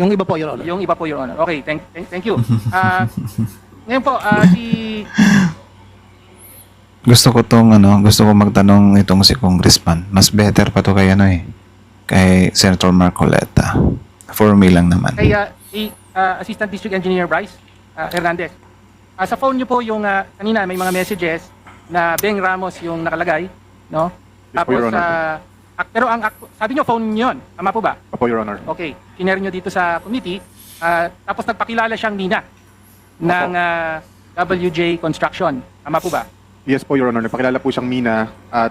Yung iba po, Your Honor. Yung iba po, Your Honor. Okay, thank you. Ngayon po, Gusto ko magtanong itong si Congressman. Mas better pa to kay kay Senator Marcoleta. For me lang naman. kay Assistant District Engineer Bryce Hernandez. Sa phone nyo po yung kanina may mga messages na Beng Ramos yung nakalagay, no? Yes po, Your Honor. Pero sabi nyo phone nyo yun. Tama po ba? Opo, Your Honor. Okay, kinare nyo dito sa committee, tapos nagpakilala siyang Nina ng WJ Construction. Tama po ba? Yes po, Your Honor. Napakilala po siyang Mina at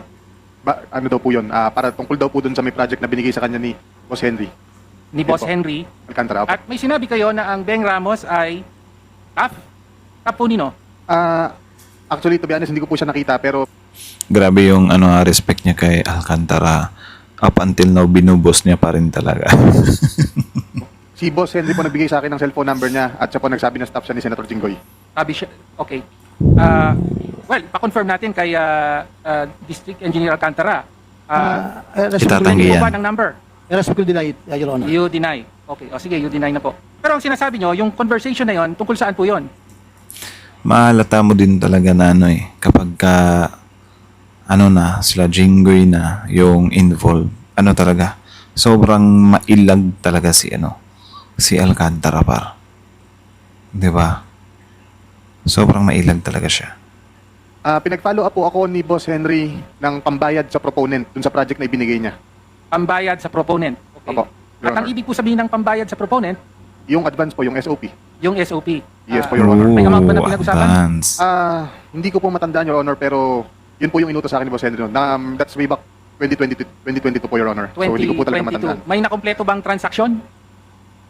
ano daw po yun, para tungkol daw po dun sa may project na binigay sa kanya ni Boss Henry Ni Yes Boss po. Henry. Alcantara. Opo. At may sinabi kayo na ang Beng Ramos ay staff po nino. Actually, to be honest, hindi ko po siya nakita pero Grabe yung respect niya kay Alcantara. Up until now, binubos niya pa rin talaga. si Boss Henry po nagbigay sa akin ng cellphone number niya at siya po nagsabi na staff siya ni Senator Jinggoy. Sabi siya, okay. Well, pa-confirm natin kay District Engineer Alcantara. Itatanggi Ano yan. ba ng number? Irrespective deny it, Your Honor. You deny. Okay, o sige, you deny na po. Pero ang sinasabi nyo, yung conversation na yon, tungkol saan po yon? Mahalata mo din talaga na kapag sila Jinggoy na yung involved, talaga, sobrang mailag talaga si Alcantara par. 'Di ba? Sobrang mailag talaga siya. Pinag-follow up po ako ni Boss Henry ng pambayad sa proponent dun sa project na ibinigay niya. Pambayad sa proponent. Okay. Opo, Your At ang Honor. ibig po sabihin ng pambayad sa proponent, Yung advance po, yung SOP. yung SOP. Yes po, Your Honor. May amount ba na pinag-usapan? Advance. Hindi ko po matandaan, Your Honor, pero yun po yung inutos sa akin ni Boss Henry. That's way back 2022 po, Your Honor. So hindi ko po talaga matandaan. 2022. May nakompleto bang transaksyon?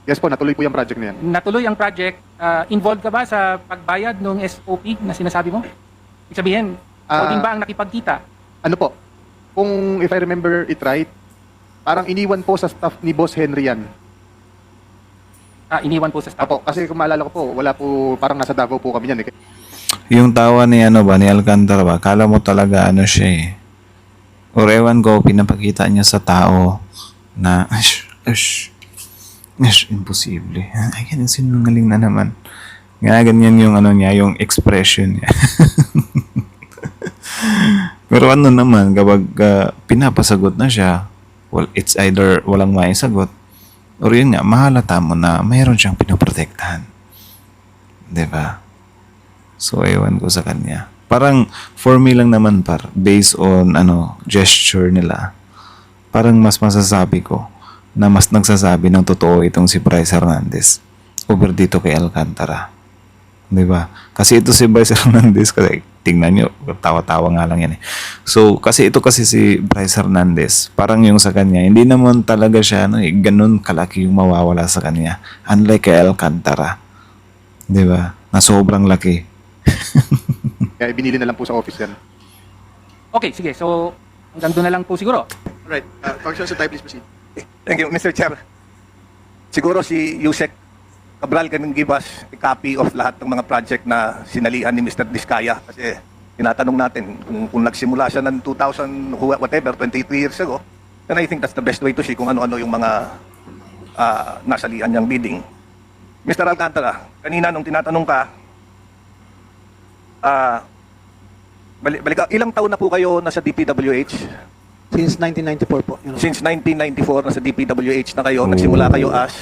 Yes po, natuloy po yung project na yan. Natuloy ang project. Involved ka ba sa pagbayad ng SOP na sinasabi mo? Ibig sabihin, ikaw din ba ang nakipagkita? Ano po, kung if I remember it right, parang iniwan po sa staff ni Boss Henry yan. Iniwan po sa staff. Apo, kasi kung maalala ko po, wala po, parang nasa Davao po kami yan. Yung tawa ni ni Alcantara ba, kala mo talaga siya eh. Or ewan ko, pinapakita niya sa tao na, imposible. Ay, ganun sinungaling na naman. Ganyan yung niya, yung expression niya. Pero naman, kapag pinapasagot na siya, well, it's either walang maisagot, or yun nga, mahalata mo na mayroon siyang pinoprotektahan. Diba? So, ewan ko sa kanya. Parang, for me lang naman based on, gesture nila, parang mas masasabi ko na mas nagsasabi ng totoo itong si Bryce Hernandez over dito kay Alcantara. Diba? Kasi ito si Bryce Hernandez, kasi tingnan nyo, tawa-tawa nga lang yan eh. So, kasi si Bryce Hernandez, parang yung sa kanya, hindi naman talaga siya, ganun kalaki yung mawawala sa kanya. Unlike kay Alcantara. Diba? Na sobrang laki. Kaya binili na lang po sa office yan. Okay, sige. So, hanggang doon na lang po siguro. Alright, Congressman Sutay, please proceed. Thank you, Mr. Chair. Siguro si Yusek Cabral can give us a copy of lahat ng mga project na sinalihan ni Mr. Diskaya. Kasi tinatanong natin kung nagsimula siya ng 2000, whatever, 23 years ago, then I think that's the best way to see kung ano-ano yung mga nasalihan niyang bidding. Mr. Alcantara, kanina nung tinatanong ka, ilang taon na po kayo nasa DPWH? Since 1994 po, Your Honor. Since 1994 nasa DPWH na kayo, nagsimula kayo as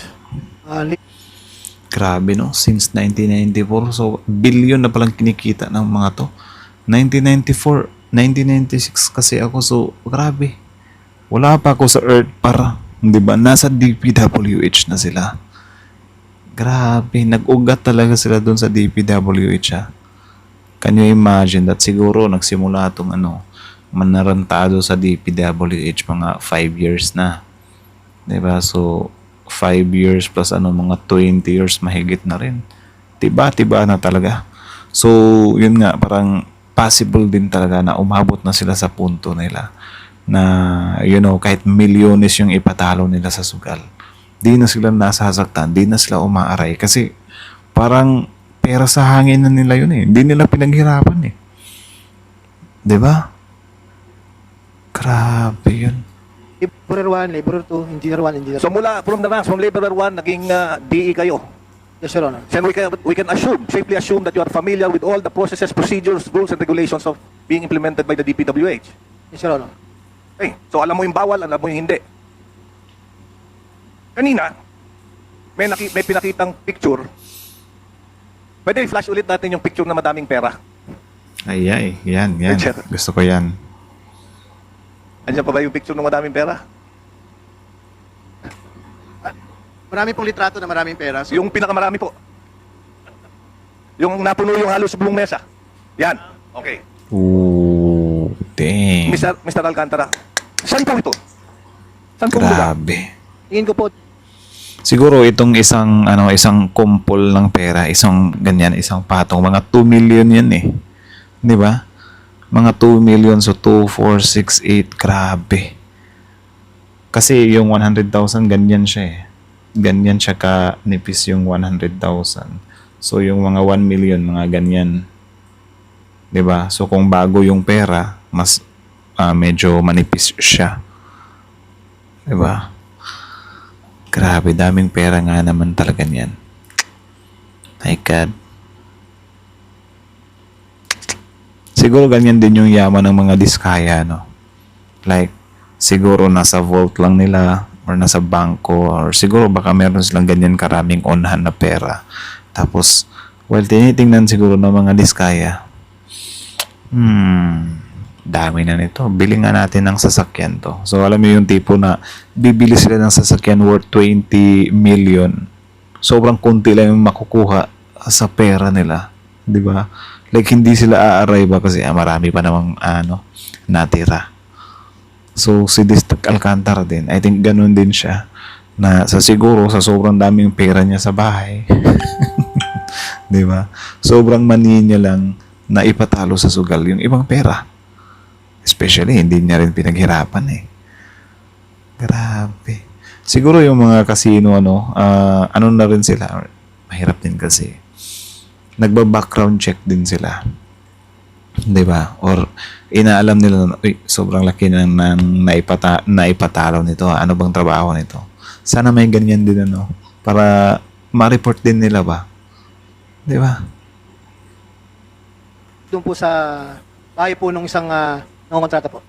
Grabe since 1994. So, billion na palang kinikita ng mga to. 1994, 1996 kasi ako. So, grabe. Wala pa ako sa Earth para, di ba? Nasa DPWH na sila. Grabe. Nag-ugat talaga sila doon sa DPWH Can you imagine that siguro nagsimula itong manarantado sa DPWH mga 5 years na. 'Di ba? So 5 years plus mga 20 years mahigit na rin. Tiba na talaga. So yun nga, parang possible din talaga na umabot na sila sa punto nila na kahit milyones yung ipatalo nila sa sugal, di na sila nasasaktan, di na sila umaaray kasi parang pera sa hangin na nila yun eh. Hindi nila pinaghirapan eh. 'Di ba? Grabe yun. Laborer 1, Laborer 2, Engineer 1, Engineer 2. So mula from the ranks, from Laborer 1, naging DE kayo. Yes, Your Honor. Then we can safely assume that you are familiar with all the processes, procedures, rules, and regulations of being implemented by the DPWH. Yes, Your Honor. Okay, so alam mo yung bawal, alam mo yung hindi. Kanina, may pinakitang picture. Pwede i-flash ulit natin yung picture na madaming pera. Ay, yan. Richard. Gusto ko yan. Andiyan pa ba yung picture ng madaming pera? Marami pong litrato na maraming pera. So, Yung pinakamarami po. Yung napuno yung halos buong mesa. Yan. Okay. Ooh, dang. Mr. Alcantara, saan po ito? Saan po lugar? Grabe. Tingin ko po, Siguro itong isang kumpol ng pera, isang patong, mga 2 million yan eh. 'Di ba? Mga 2 million, so 2, 4, 6, 8, grabe. Kasi yung 100,000 ganyan siya eh. Ganyan siya kanipis yung 100,000. So yung mga 1 million, mga ganyan. 'Di ba? So kung bago yung pera, mas medyo manipis siya. 'Di ba? Grabe, daming pera nga naman talaga niyan. My God. Siguro ganyan din yung yaman ng mga diskaya, no? Like, siguro nasa vault lang nila or nasa bangko or siguro baka meron silang ganyan karaming onhan na pera. Tapos, tinitingnan siguro ng mga diskaya. Dami na nito. Bili nga natin ng sasakyan to. So, alam mo yung tipo na bibili sila ng sasakyan worth 20 million. Sobrang konti lang yung makukuha sa pera nila. 'Di ba? Like, hindi sila aaray ba kasi marami pa namang natira. So, si District Alcantara din, I think ganun din siya. Na siguro sa sobrang daming pera niya sa bahay. 'Di ba? Sobrang mani niya lang na ipatalo sa sugal yung ibang pera. Especially, hindi niya rin pinaghirapan eh. Grabe. Siguro yung mga casino, na rin sila. Mahirap din kasi. Nagba-background check din sila. 'Di ba? Or inaalam nila, sobrang laki na naipatalo nito. Ano bang trabaho nito? Sana may ganyan din para ma-report din nila ba? 'Di ba? doon po sa bahay po nung isang nangongontrata po.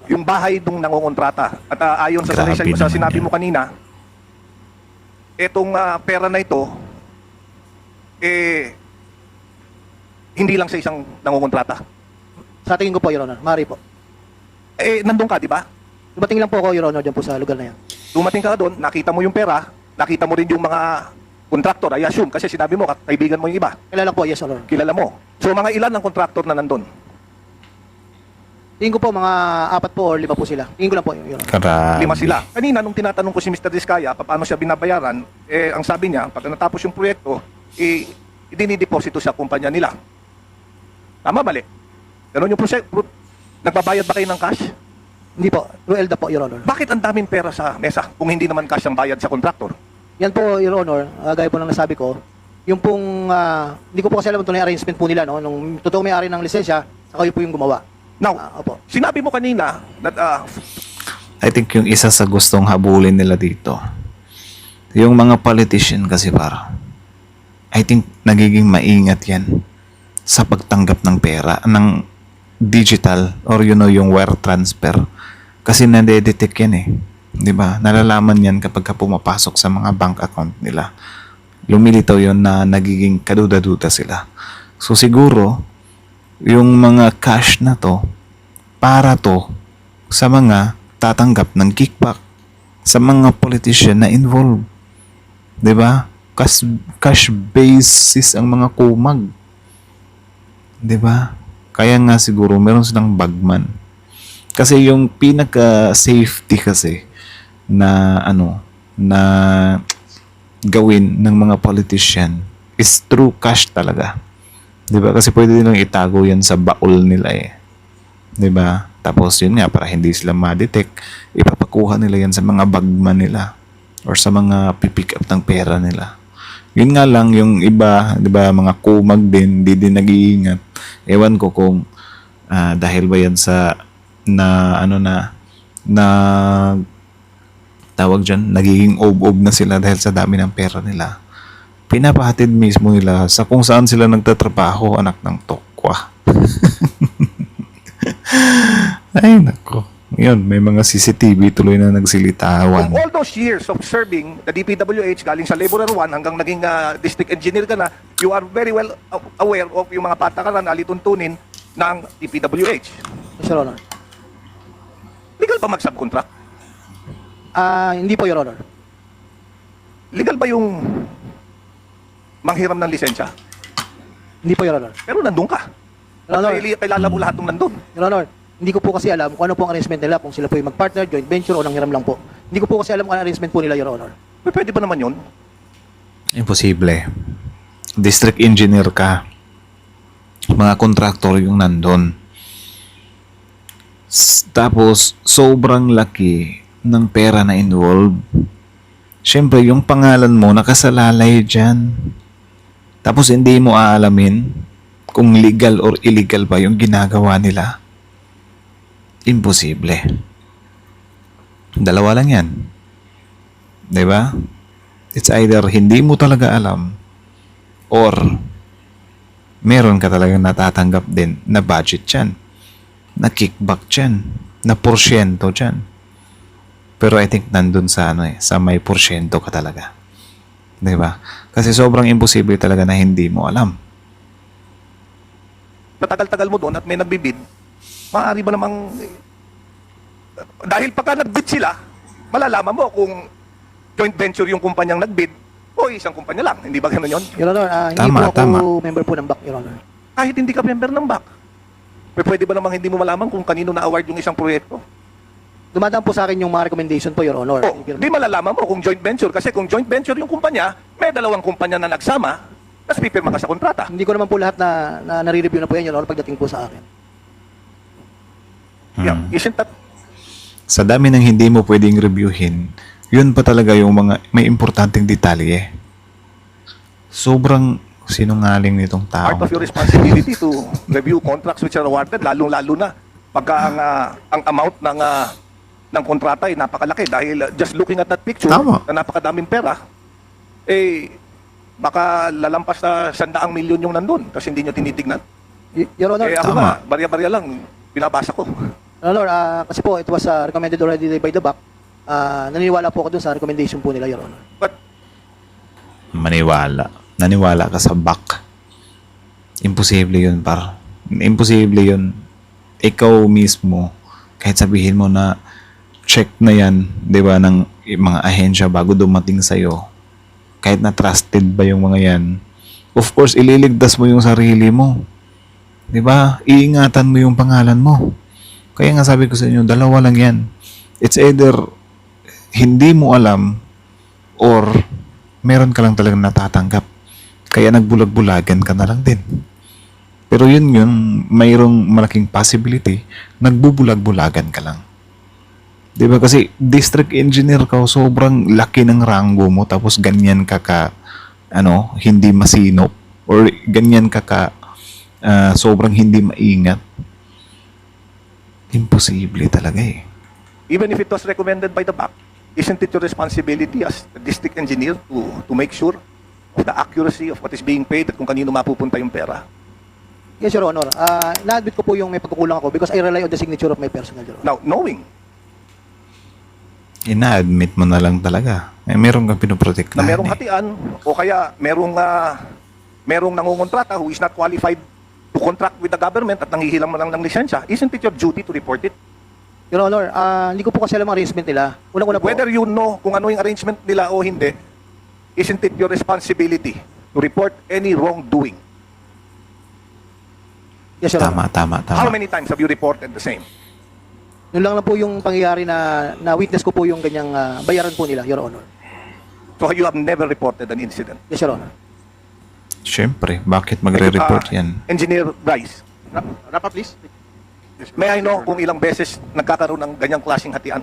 Yung bahay nung nangongontrata. At ayon sa Grabe sa naman sinabi yan. mo kanina, etong pera na ito, hindi lang sa isang nangongontrata. Sa tingin ko po, Your Honor, maaari po. Nandun ka, di ba? Dumating lang po ako, Your Honor, dyan po sa lugar na yan. Dumating ka doon, nakita mo yung pera, nakita mo rin yung mga contractor, I assume, kasi sinabi mo, kaibigan mo yung iba, Kilala po, yes, Your Honor. kilala mo. So mga ilan ang contractor na nandun? Tingin ko po, mga 4 po or 5 po sila. Tingin ko lang po, Your Honor. Grabe. 5 sila. Kanina, nung tinatanong ko si Mr. Diskaya, paano siya binabayaran, ang sabi niya, pag natapos yung proyekto, idinideposito sa kumpanya nila. Tama, mali? Ganun yung proyekto. Nagbabayad ba kayo ng cash? Hindi po, through ELDA po, Your Honor. Bakit ang daming pera sa mesa kung hindi naman cash ang bayad sa contractor? Yan po, Your Honor, gaya po ng nasabi ko, yung pong, hindi ko po kasi alam ito na yung arrangement po nila, no? Nung totoong may-ari ng lisensya, saka yun po yung gumawa. Now, Opo. sinabi mo kanina that I think yung isa sa gustong habulin nila dito, yung mga politician kasi I think nagiging maingat yan sa pagtanggap ng pera, ng digital or yung wire transfer. Kasi nade-detect yan eh. 'Di ba? Nalalaman yan kapag pumapasok sa mga bank account nila. Lumilitaw yon na nagiging kaduda-duda sila. So siguro, yung mga cash na to, para to sa mga tatanggap ng kickback, sa mga politician na involved. 'Di ba? Cash basis ang mga kumag. 'Di ba? Kaya nga siguro meron silang bagman. Kasi yung pinaka-safety kasi na na gawin ng mga politician is through cash talaga. 'Di ba? Kasi pwede nilang itago 'yan sa baul nila eh. 'Di ba? Tapos yun nga, para hindi sila ma-detect, ipapakuha nila 'yan sa mga bagman nila or sa mga pipick up ng pera nila. Yun nga lang yung iba, 'di ba, mga kumag din, hindi din nag-iingat. Ewan ko kung dahil ba 'yan sa na tawag dyan, nagiging ob-ob na sila dahil sa dami ng pera nila. Pinapahatid mismo nila sa kung saan sila nagtatrabaho, anak ng tokwa. Ay, nako. Yun, may mga CCTV tuloy na nagsilitawan. Kung all those years of serving the DPWH, galing sa Laborer 1 hanggang naging district engineer ka na, you are very well aware of yung mga patakaran na alituntunin ng DPWH. Yes, Your Honor. Legal ba mag-subcontract? Hindi po, Your Honor. Legal ba yung manghiram ng lisensya? Hindi po, Your Honor. Pero nandun ka. Your Honor. Kailangan mo lahat ng nandun. Your Honor, hindi ko po kasi alam kung ano po ang arrangement nila, kung sila po yung mag-partner, joint venture, o nanghiram lang po. Hindi ko po kasi alam kung ano arrangement po nila, Your Honor. Pwede ba naman yun? Imposible. District engineer ka. Mga kontraktor yung nandun. Tapos, sobrang laki ng pera na involved. Siyempre, yung pangalan mo nakasalalay dyan. Tapos, hindi mo aalamin kung legal or illegal ba yung ginagawa nila. Imposible. Dalawa lang yan. 'Di ba? It's either hindi mo talaga alam or meron ka talagang natatanggap din na budget dyan, na kickback dyan, na porsyento dyan. Pero I think nandun sa sa may porsyento ka talaga. 'Di ba? Kasi sobrang imposible talaga na hindi mo alam. Matagal-tagal mo doon at may nagbibid, maaari ba namang dahil pagka nagbid sila, malalaman mo kung joint venture yung kumpanyang nagbid o isang kumpanya lang. Hindi ba gano'n yun? Your Honor, hindi Tama, po ako tama. member po ng BAC, Your Honor. Kahit hindi ka member ng BAC. Pwede ba namang hindi mo malaman kung kanino na-award yung isang proyekto? Dumadaan po sa akin yung mga recommendation po, Your Honor. O, di malalaman mo kung joint venture. Kasi kung joint venture yung kumpanya, may dalawang kumpanya na nagsama, tapos pipirma ka sa kontrata. Hindi ko naman po lahat na nare-review na po yan, Your Honor, pagdating po sa akin. Yeah, isn't that Sa dami ng hindi mo pwedeng reviewin, yun pa talaga yung mga may importanteng detalye. Sobrang sinungaling nitong tao. part of your responsibility to review contracts which are awarded, lalong-lalo na pagka ang amount ng kontrata ay napakalaki dahil just looking at that picture Tama. na napakadaming pera, baka lalampas na 100 milyon yung nandun kasi hindi nyo tinitignan. Your Honor, Ako Tama. nga, barya-barya lang, binabasa ko. Your Honor, kasi po, it was recommended already by the BAC. Naniniwala po ako dun sa recommendation po nila, Your Honor. But Naniwala ka sa back. Imposible yun, par. Imposible yun. Ikaw mismo, kahit sabihin mo na check na yan, di ba, ng mga ahensya bago dumating sa'yo, kahit na trusted ba yung mga yan, of course, ililigtas mo yung sarili mo. Di ba? Iingatan mo yung pangalan mo. Kaya nga sabi ko sa inyo, dalawa lang yan. It's either hindi mo alam or meron ka lang talagang natatanggap. Kaya nagbulag-bulagan ka na lang din. Pero yun, mayroong malaking possibility, nagbubulag-bulagan ka lang. Di ba? Kasi district engineer ka, sobrang laki ng ranggo mo, tapos ganyan ka hindi masinop, or ganyan ka sobrang hindi maingat. Imposible talaga eh. even if it was recommended by the BAC, isn't it your responsibility as a district engineer to make sure of the accuracy of what is being paid at kung kanino mapupunta yung pera? Yes, Your Honor. Na-admit ko po yung may pagkukulang ako because I rely on the signature of my personal, Your Honor. Now, knowing Ina-admit mo na lang talaga. Meron kang pinoprotect na merong hatian o kaya merong nangungontrata who is not qualified to contract with the government at nanghihilang mo lang ng lisensya, isn't it your duty to report it? Your Honor, hindi ko po kasi alam ang arrangement nila. Unang-una po. Whether you know kung ano yung arrangement nila o hindi, isn't it your responsibility to report any wrongdoing? Yes, Your Honor. Tama. How many times have you reported the same? Yun lang po yung pangyayari na witness ko po yung ganyang bayaran po nila, Your Honor. So you have never reported an incident? Yes, Your Honor. Siyempre, bakit magre-report yan? Engineer Bryce, Wrap up, please. may I know kung ilang beses nagkakaroon ng ganyang klaseng hatian?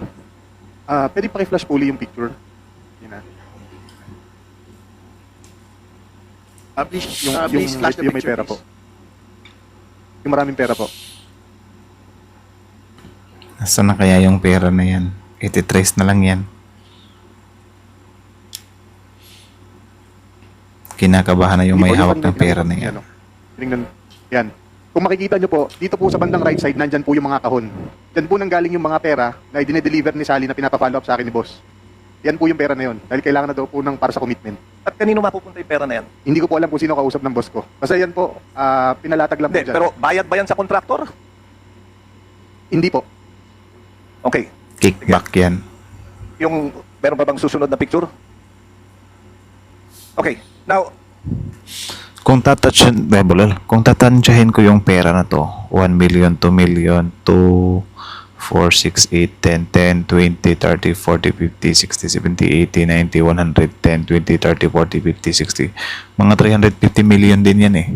Pwede paki-flash po yung picture. Yun na. Please, Yung, please flash the yung may picture, pera please. po. Yung maraming pera po. Nasaan na kaya yung pera na yan? Ititrace na lang yan. Kinakabahan na yung may Hindi po, hawak yung ng pera na yan. Yan, oh. Tingnan. Yan. Kung makikita nyo po, dito po sa bandang right side, nandyan po yung mga kahon. Diyan po nanggaling yung mga pera na dinedeliver ni Sally na pinapa-follow up sa akin ni boss. Yan po yung pera na yun. Dahil kailangan na daw po ng para sa commitment. At kanino mapupunta yung pera na yan? Hindi ko po alam kung sino kausap ng boss ko. Basta yan po, pinalatag lang po Hindi, dyan. pero bayad ba yan sa kontraktor? Hindi po. Okay. Kickback yan. Yung, meron pa bang susunod na picture? Okay. Now, Kung tatansyahin ko yung pera na to, 1 million, 2 million, 2, 4, 6, 8, 10, 10, 20, 30, 40, 50, 60, 70, 80, 90, 110, 20, 30, 40, 50, 60. Mga 350 million din yan eh.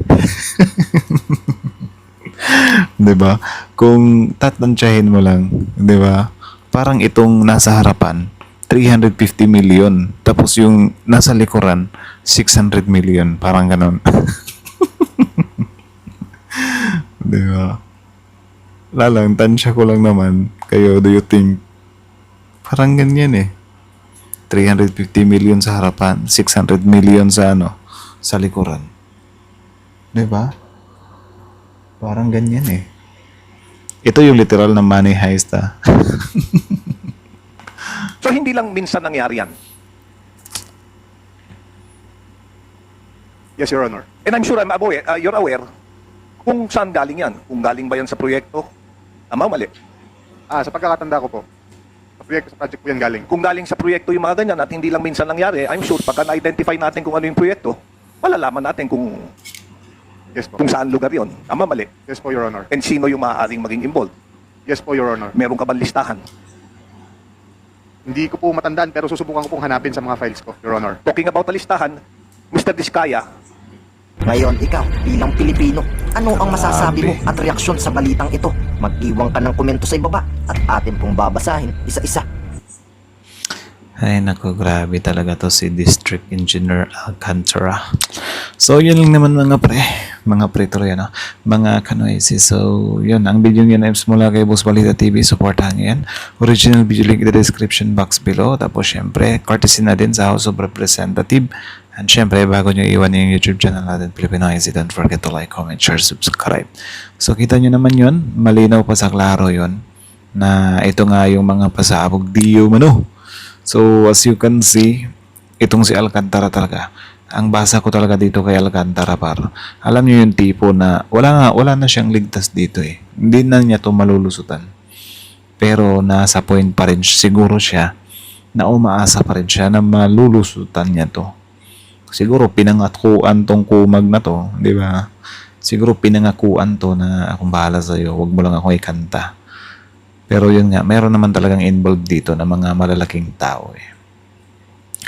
Diba? Kung tatansyahin mo lang, diba? Parang itong nasa harapan, 350 million. Tapos yung nasa likuran, 600 million. Parang ganon. Diba? Lalang, tansya ko lang naman. Kayo, do you think? Parang ganyan eh. 350 million sa harapan, 600 million sa sa likuran. Diba? Parang ganyan eh. Ito yung literal na money heist ah. so hindi lang minsan nangyari yan. Yes, Your Honor. And I'm sure you're aware kung saan galing yan. Kung galing ba yan sa proyekto, tama o mali? Sa pagkakatanda ko po, sa project po yan galing. Kung galing sa proyekto yung mga ganyan at hindi lang minsan nangyari, I'm sure pagka na-identify natin kung ano yung proyekto, malalaman natin kung Yes po. saan lugar yon. Tama mali? Yes po, Your Honor. And sino yung maaaring maging involved? Yes po, Your Honor. Meron ka bang listahan? Hindi ko po matandaan pero susubukan ko pong hanapin sa mga files ko, Your Honor. Talking about the listahan, Mr. Diskaya, Ngayon, ikaw, bilang Pilipino, ano ang masasabi mo at reaksyon sa balitang ito? Mag-iwan ka ng komento sa ibaba at atin pong babasahin isa-isa. Ay nako, grabe talaga to si District Engineer Alcantara. So yun lang naman mga pre yan, no? Mga kanoisi. So yun, ang video yan ay mula kay Boss Balita TV. Supportahan nyo yan. Original video link in the description box below. Tapos syempre, courtesy na din sa House of Representative. And syempre, bago nyo iwan yung YouTube channel natin, Pilipinoise, don't forget to like, comment, share, subscribe. So kita nyo naman yun, malinaw pa sa klaro yun, na ito nga yung mga pasabog di umano. So, as you can see, itong si Alcantara talaga. Ang basa ko talaga dito kay Alcantara alam niyo yung tipo na wala na siyang ligtas dito eh. Hindi na niya to malulusutan. Pero nasa point pa rin siguro siya na umaasa pa rin siya na malulusutan niya to. Siguro pinangakuan tong kumag na to, di ba? Siguro pinangakuan to na akong bahala sa'yo, huwag mo lang ako ikanta. Pero yun nga, meron naman talagang involved dito na mga malalaking tao eh.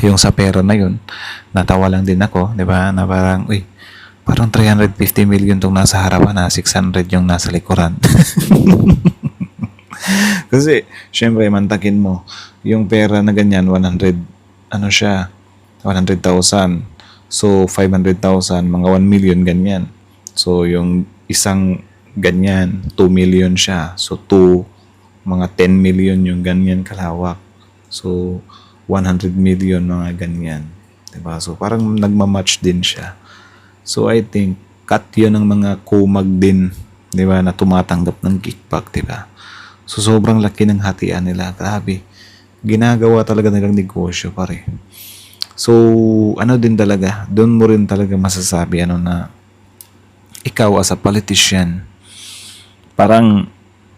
Yung sa pera na yun, natawa lang din ako, di ba? Na parang, parang 350 million tong nasa harapan na 600 yung nasa likuran. Kasi, syempre, mantakin mo, yung pera na ganyan, 100,000. So, 500,000, mga 1 million ganyan. So, yung isang ganyan, 2 million siya. So, mga 10 million yung ganyan kalawak. So, 100 million mga ganyan. Diba? So, parang nagmamatch din siya. So, I think, cut yun ng mga kumag din, diba, na tumatanggap ng kickback, diba? So, sobrang laki ng hatian nila. Grabe. Ginagawa talaga nilang negosyo, pare. So, ano din talaga, doon mo rin talaga masasabi, na ikaw as a politician, parang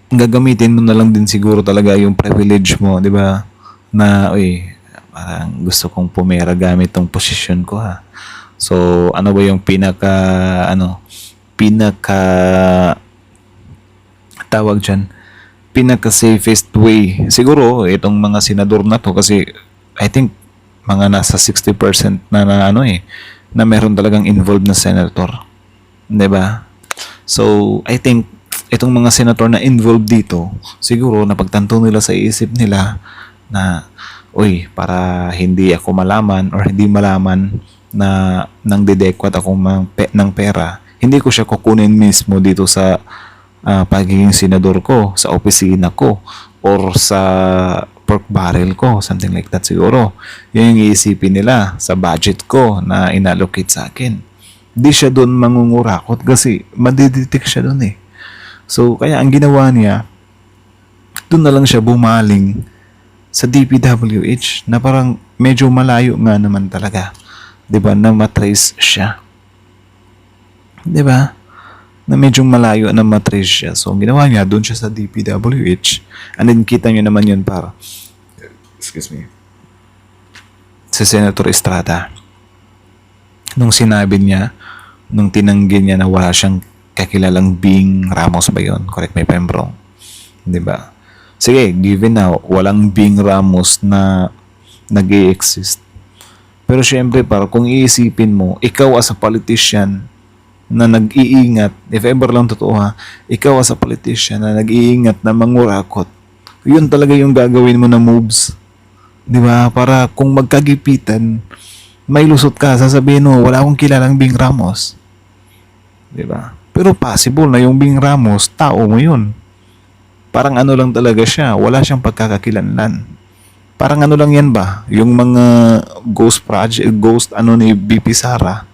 gagamitin mo na lang din siguro talaga yung privilege mo, di ba? Na, parang gusto kong pumera gamit tong posisyon ko ha. So, ano ba yung pinaka tawag dyan, pinaka-safest way. Siguro, itong mga senador na to kasi I think mga nasa 60% na ano na meron talagang involved na senator. 'Di ba? So, I think itong mga senator na involved dito, siguro napagtanto nila sa isip nila na, uy, para hindi ako malaman or hindi malaman na nang didekwat ako ng pera, hindi ko siya kukunin mismo dito sa pagiging senador ko, sa opisina ko, or sa pork barrel ko, something like that siguro. Yun yung iisipin nila sa budget ko na inallocate sa akin. Di siya doon mangungurakot kasi madidetect siya doon eh. So, kaya ang ginawa niya, doon na lang siya bumaling sa DPWH na parang medyo malayo nga naman talaga. 'Di ba? Na matrace siya. 'Di ba? Na medyo malayo na matrace siya. So, ang ginawa niya, doon siya sa DPWH. And then, kita nyo naman yun para, excuse me, si Senator Estrada. Nung sinabi niya, nung tinanggi niya na wala siyang kakilalang Bing Ramos ba yun? Correct me if I'm wrong. Diba? Sige, given now, walang Bing Ramos na nag-i-exist. Pero syempre, para kung iisipin mo, ikaw as a politician na nag-iingat, if ever lang totoo ha, ikaw as a politician na nag-iingat na mangurakot, yun talaga yung gagawin mo na moves. Di ba? Para kung magkagipitan, may lusot ka, sasabihin mo, wala akong kilalang Bing Ramos. Di ba? Pero possible na yung Bing Ramos, tao mo yun. Parang ano lang talaga siya, wala siyang pagkakakilanlan. Parang ano lang yan ba? Yung mga ghost project, ghost ano ni BP Sara,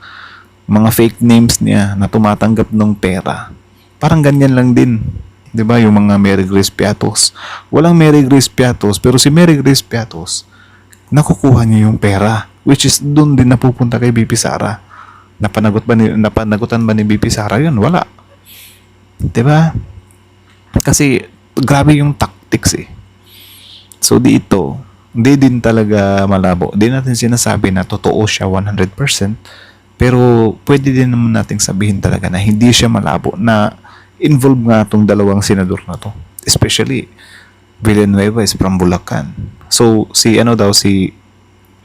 mga fake names niya na tumatanggap ng pera. Parang ganyan lang din. 'Di ba? Yung mga Mary Grace Piatos. Walang Mary Grace Piatos, pero si Mary Grace Piatos nakukuha niya yung pera, which is doon din napupunta kay BP Sara. Napanagutan ba ni BP Sara 'yun? Wala. 'Di ba? Kasi grabe yung tactics eh. So dito, hindi din talaga malabo. Hindi natin sinasabi na totoo siya 100%. Pero pwede din naman nating sabihin talaga na hindi siya malabo na involved nga itong dalawang senador na to. Especially, Villanueva is from Bulacan. So, si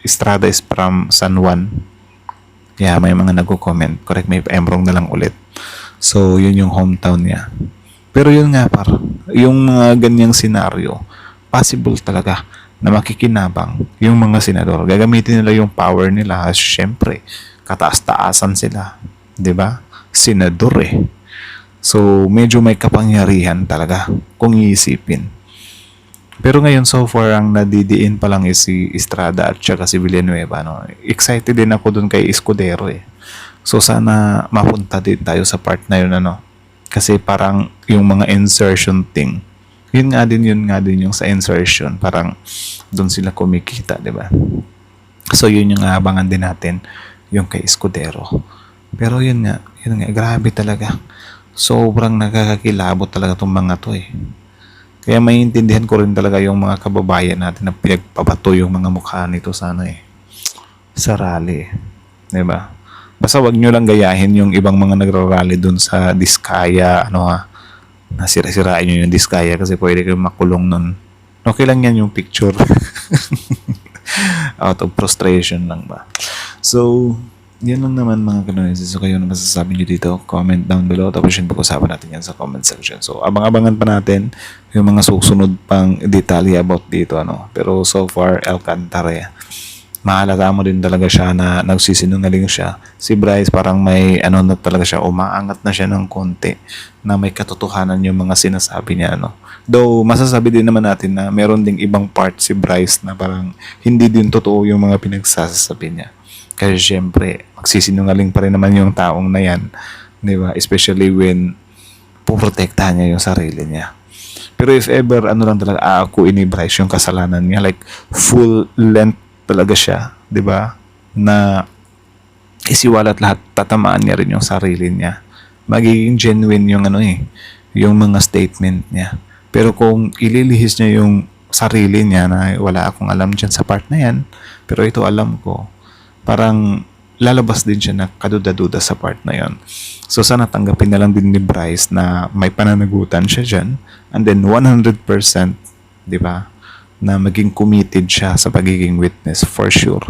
Estrada is from San Juan. Kaya may mga nagko-comment. Correct me if I'm wrong na lang ulit. So, yun yung hometown niya. Pero yun nga yung mga ganyang senaryo, possible talaga na makikinabang yung mga senador. Gagamitin nila yung power nila. Siyempre, kataas-taasan sila, 'di ba? Senador eh. So, medyo may kapangyarihan talaga kung iisipin. Pero ngayon, so far, ang nadidiin pa lang is si Estrada at saka si Villanueva. No? Excited din ako dun kay Escudero eh. So, sana mapunta din tayo sa part na yun, ano? Kasi parang yung mga insertion thing, yun nga din yung sa insertion. Parang dun sila kumikita, di ba? So, yun yung abangan din natin, yung kay Escudero. Pero yun nga, grabe talaga. Sobrang nakakakilabot talaga itong mga to eh. Kaya maintindihan ko rin talaga yung mga kababayan natin na pinagpabato yung mga mukha nito sana eh. Sa rally eh. Diba? Basta wag nyo lang gayahin yung ibang mga nagrarally dun sa Diskaya, nasira-sirain nyo yung Diskaya kasi pwede kayong makulong nun. Okay lang yan yung picture. Out of frustration lang ba. So, yan lang naman mga kanoises. So, kayo na masasabi nyo dito, comment down below. Tapos yun, pag-usapan natin yan sa comment section. So, abang-abangan pa natin yung mga susunod pang detalye about dito. Pero so far, Alcantara, mahalata mo din talaga siya na nagsisinungaling siya. Si Bryce parang may na talaga siya, umaangat na siya ng konti na may katotohanan yung mga sinasabi niya. Though, masasabi din naman natin na meron ding ibang part si Bryce na parang hindi din totoo yung mga pinagsasabi niya. Kasi syempre, magsisinungaling pa rin naman yung taong na yan. Di ba? Especially when puprotektahan niya yung sarili niya. Pero if ever, lang talaga, aakuin ni Bryce yung kasalanan niya. Like, full length talaga siya. Di ba? Na isiwalat lahat, tatamaan niya rin yung sarili niya. Magiging genuine yung yung mga statement niya. Pero kung ililihis niya yung sarili niya na wala akong alam dyan sa part na yan, pero ito alam ko, parang lalabas din siya na kaduda-duda sa part na yon. So sana tanggapin na lang din ni Bryce na may pananagutan siya dyan, and then 100%, di ba, na maging committed siya sa pagiging witness for sure.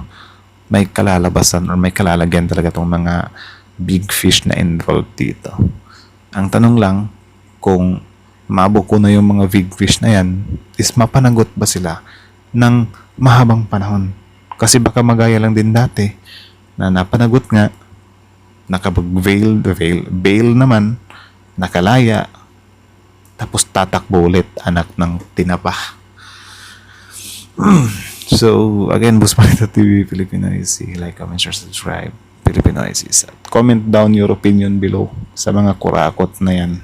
May kalalabasan or may kalalagyan talaga tong mga big fish na involved dito. Ang tanong lang, kung mabuko na yung mga big fish na yan, is mapanagot ba sila ng mahabang panahon? Kasi baka magaya lang din dati na napanagot nga, bail naman, nakalaya, tapos tatakbo ulit, anak ng tinapa. So, again, Boss Manito TV, Filipino IC, like, comment, share, subscribe, Filipino IC. Comment down your opinion below sa mga kurakot na yan.